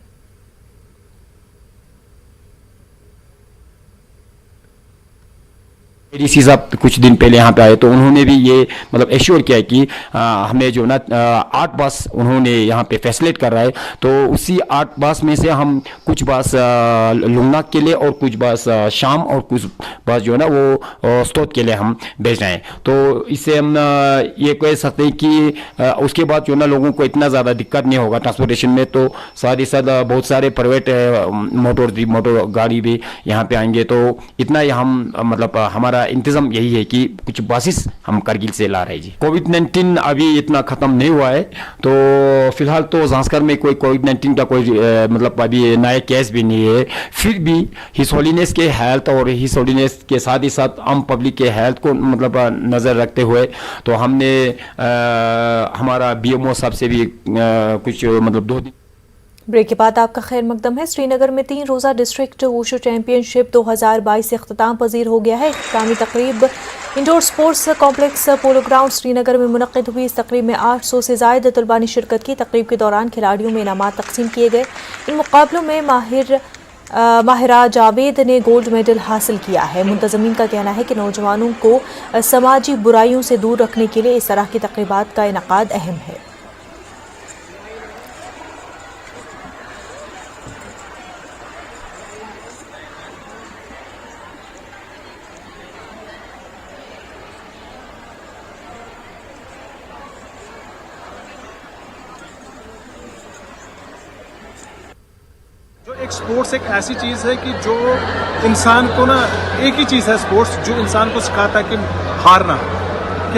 ADC साहब कुछ दिन पहले यहाँ पे आए तो उन्होंने भी ये मतलब एश्योर किया है कि हमें जो ना 8 बस उन्होंने यहाँ पे फैसिलिटेट कर रहा है। तो उसी 8 बस में से हम कुछ बस लुंगनाक के लिए और कुछ बस शाम और कुछ बस जो है ना वो स्तोत के लिए हम भेज रहे हैं। तो इससे हम ये कह सकते हैं कि उसके बाद जो ना लोगों को इतना ज़्यादा दिक्कत नहीं होगा ट्रांसपोर्टेशन में। तो साथ ही साथ बहुत सारे प्राइवेट मोटर गाड़ी भी यहाँ पे आएंगे। तो इतना ही हम मतलब हमारा इंतज़ाम यही है कि कुछ बसेस हम करगिल से ला रहे हैं जी। कोविड-19 अभी इतना ख़त्म नहीं हुआ है, तो फिलहाल तो जांसकर में कोई कोविड-19 का कोई मतलब अभी नया केस भी नहीं है। फिर भी हिज होलीनेस के हेल्थ और हिज होलीनेस के साथ ही साथ आम पब्लिक के हेल्थ को मतलब नज़र रखते हुए तो हमने हमारा BMO साहब से भी कुछ मतलब 2 दिन। ब्रेक के बाद आपका खैर मकदम है। श्रीनगर में 3 रोज़ा डिस्ट्रिक्ट वुशु चैंपियनशिप 2022 से अख्ताम पजीर हो गया है। इख्तितामी तकरीब indoor sports complex polo ground Srinagar में मुनक़िद हुई। इस तकरीब में 800 से ज़ायद तलबा ने शिरकत की। तकरीब के दौरान खिलाड़ियों में इनामात तकसीम किए गए। इन मुकाबलों में माहिरा जावेद ने गोल्ड मेडल हासिल किया है। मुंतज़मीन का कहना है कि नौजवानों को समाजी बुराइयों से दूर रखने के लिए इस तरह की तकरीबात का इनकाद अहम है। एक स्पोर्ट्स एक ऐसी चीज़ है कि जो इंसान को ना, एक ही चीज़ है स्पोर्ट्स जो इंसान को सिखाता है कि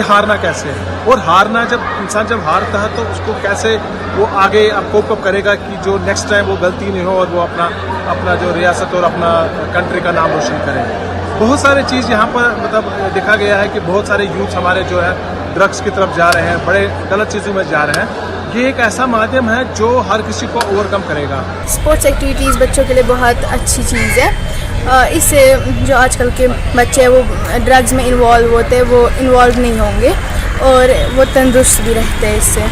हारना कैसे है, और हारना जब इंसान हारता है तो उसको कैसे वो आगे अब कोप अप करेगा कि जो नेक्स्ट टाइम वो गलती नहीं हो और वो अपना जो रियासत और अपना कंट्री का नाम रोशन करे। बहुत सारे चीज़ यहाँ पर मतलब देखा गया है कि बहुत सारे यूथ हमारे जो है ड्रग्स की तरफ जा रहे हैं, बड़े गलत चीज़ों में जा रहे हैं। ये एक ऐसा माध्यम है जो हर किसी को ओवरकम करेगा। स्पोर्ट्स एक्टिविटीज़ बच्चों के लिए बहुत अच्छी चीज़ है। इससे जो आजकल के बच्चे हैं वो ड्रग्स में इन्वॉल्व होते हैं, वो इन्वॉल्व नहीं होंगे और वो तंदुरुस्त भी रहते हैं इससे।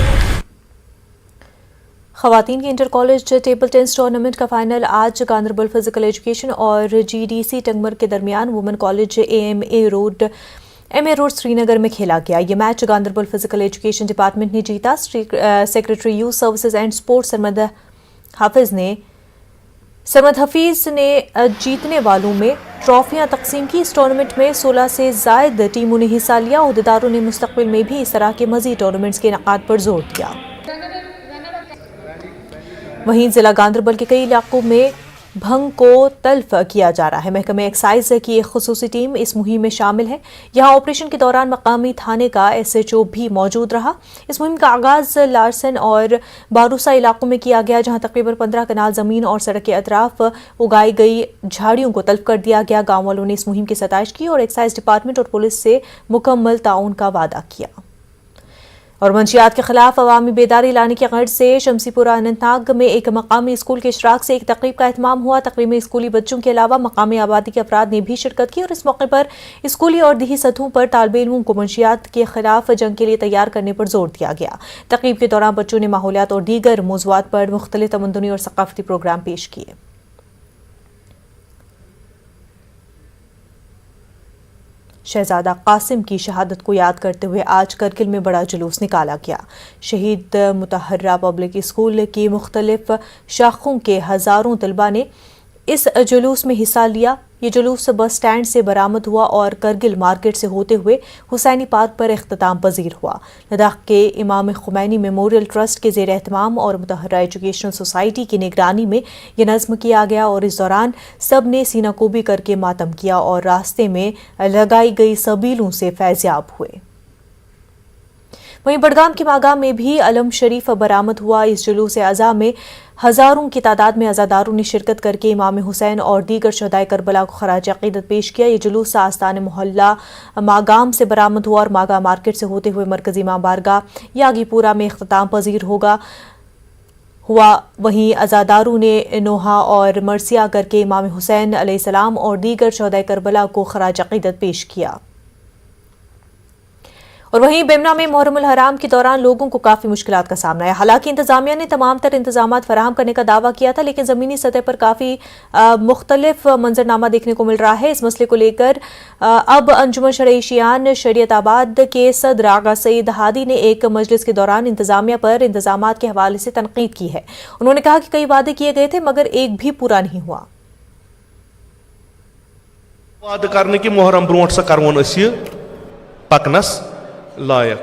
ख़वातीन के inter college table tennis tournament का फाइनल आज गांदरबल फिजिकल एजुकेशन और GDC टंगमर के दरमियान women college MA road Srinagar में खेला गया। ये match Ganderbal physical education department ने जीता। Secretary youth services and sports Sarmad Hafeez ने जीतने वालों में ट्रॉफियां तकसीम की। इस टूर्नामेंट में 16 से ज़ायद टीमों ने हिस्सा लिया। अहदेदारों ने मुस्तकबिल में भी इस तरह के मज़ीद टूर्नामेंट्स के इनेकाद पर जोर दिया। वहीं जिला गांदरबल के कई इलाकों में भंग को तल्फ किया जा रहा है। महकमा एक्साइज की एक खुसूसी टीम इस मुहिम में शामिल है। यहाँ ऑपरेशन के दौरान मकामी थाने का SHO भी मौजूद रहा। इस मुहिम का आगाज लारसन और बारूसा इलाकों में किया गया, जहाँ तकरीबन 15 कनाल ज़मीन और सड़क के अतराफ उगाई गई झाड़ियों को तल्फ कर दिया गया। गाँव वालों ने इस मुहिम की सताइश की और एक्साइज डिपार्टमेंट और पुलिस से मुकम्मल ताउन का वादा किया। और मंशियात के खिलाफ अवामी बेदारी लाने की गर्ज से शमसीपुरा अनंतनाग में एक मकामी स्कूल के इशराक से एक तकरीब का एहतमाम हुआ। तकरीब में स्कूली बच्चों के अलावा मकामी आबादी के अफराद ने भी शिरकत की और इस मौके पर स्कूली और दीही सतहों पर तालिब इल्मों को मंशियात के खिलाफ जंग के लिए तैयार करने पर जोर दिया गया। तकरीब के दौरान बच्चों ने माहौलियात और दीगर मौज़ूआत पर मुख्तलिफ तमद्दुनी और सकाफती प्रोग्राम पेश किए। शहजादा कासिम की शहादत को याद करते हुए आज करगिल में बड़ा जुलूस निकाला गया। शहीद मुतहर्रा पब्लिक स्कूल की मुख्तलिफ शाखों के हज़ारों तलबा ने इस जुलूस में हिस्सा लिया। ये जुलूस बस स्टैंड से बरामद हुआ और करगिल मार्केट से होते हुए हुसैनी पार्क पर इख्तिताम पजीर हुआ। लद्दाख के इमाम खुमैनी मेमोरियल ट्रस्ट के ज़ेर एहतमाम और मुतहर्रा एजुकेशनल सोसाइटी की निगरानी में यह नज़्म किया गया और इस दौरान सब ने सीनाकोबी करके मातम किया और रास्ते में लगाई गई सबीलों से फैज़याब हुए। वहीं बडगाम की मागाम में भी अलम शरीफ बरामद हुआ। इस जुलूस अज़ा में हज़ारों की तादाद में अज़ादारों ने शिरकत करके इमाम हुसैन और दीगर शहदाए करबला को खराज अक़ीदत पेश किया। ये जुलूस आस्तान मोहल्ला मागाम से बरामद हुआ और मागा मार्केट से होते हुए मरकजी इमाम बारगाह यागीपुरा में इख्तिताम पजीर हुआ। वहीं अज़ादारों ने नोहा और मरसिया करके इमाम हुसैन अलैहिस्सलाम और दीगर शहदाए करबला को खराज अक़ीदत पेश किया। और वहीं बेमना में मुहर्रमुल हराम के दौरान लोगों को काफ़ी मुश्किलात का सामना है। हालांकि इंतजामिया ने तमाम तर इंतजामात फराहम करने का दावा किया था, लेकिन ज़मीनी सतह पर काफ़ी मुख्तलिफ मंजरनामा देखने को मिल रहा है। इस मसले को लेकर अब अंजुमन शरईशियान शरीयताबाद के सदर आगा सईद हादी ने एक मजलिस के दौरान इंतजामिया पर इंतजामात के हवाले से तनकीद की है। उन्होंने कहा कि कई वादे किए गए थे मगर एक भी पूरा नहीं हुआ। वाद करने की मुहर्रम ब्रोट से करवन पकनस लायक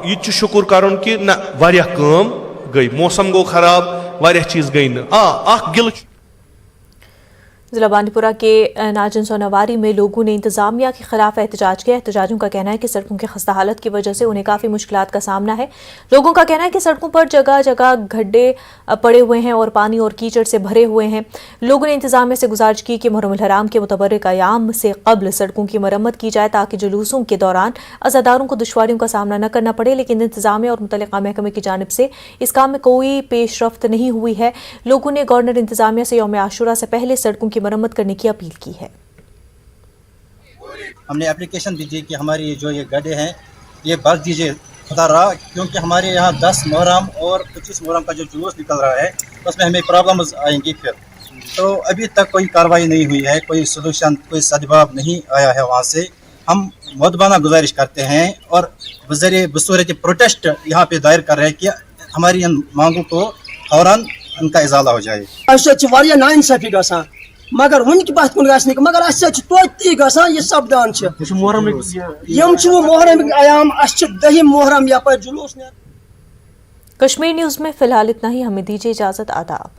ये शुक्र करन कि ना वारिया काम गई, मौसम गो खराब, वारिया चीज गई न गिल। जिला बांदीपुरा के नाजन सोनावारी में लोगों ने इंतजामिया के खिलाफ एहतजाज किया। एहतजाजियों का कहना है कि सड़कों की खस्ता हालत की वजह से उन्हें काफ़ी मुश्किलात का सामना है। लोगों का कहना है कि सड़कों पर जगह जगह गड्ढे पड़े हुए हैं और पानी और कीचड़ से भरे हुए हैं। लोगों ने इंतजामिया से गुजारिश की कि मुहर्रम हराम के मुतबर्रिक अयाम से कबल सड़कों की मरम्मत की जाए ताकि जुलूसों के दौरान अज़ादारों को दुश्वारियों का सामना न करना पड़े, लेकिन इंतजामिया और मुतल्लिका महकमे की जानिब से इस काम में कोई पेशरफ्त नहीं हुई है। लोगों ने गवर्नर इंतजामिया से यौम आशूरा से पहले सड़कों की मरम्मत करने की अपील की है। हमने एप्लीकेशन भी दी कि हमारी जो ये गड्ढे हैं ये भर दीजिए खुदा रहा, क्योंकि हमारे यहाँ 10 मुहर्रम और 25 मुहर्रम का जो जुलूस निकल रहा है उसमें हमें प्रॉब्लम्स आएंगी फिर। तो अभी तक कोई कार्रवाई नहीं हुई है, कोई सलूशन, कोई सद्भाव नहीं आया है वहाँ से। हम मुद्दबाना गुजारिश करते हैं और बसूरत प्रोटेस्ट यहाँ पे दायर कर रहे हैं कि हमारी इन मांगों को फौरन उनका इजाला हो जाए। नाइंसाफी गसान मगर वन की बात कुन गस मगर अति गसान ये सपदान मुहर्रम अयाम दहिम मुहर्रम यपर जुलूस। कश्मीर न्यूज़ में फिलहाल इतना ही। हमें दीजिए इजाज़त। आदाब।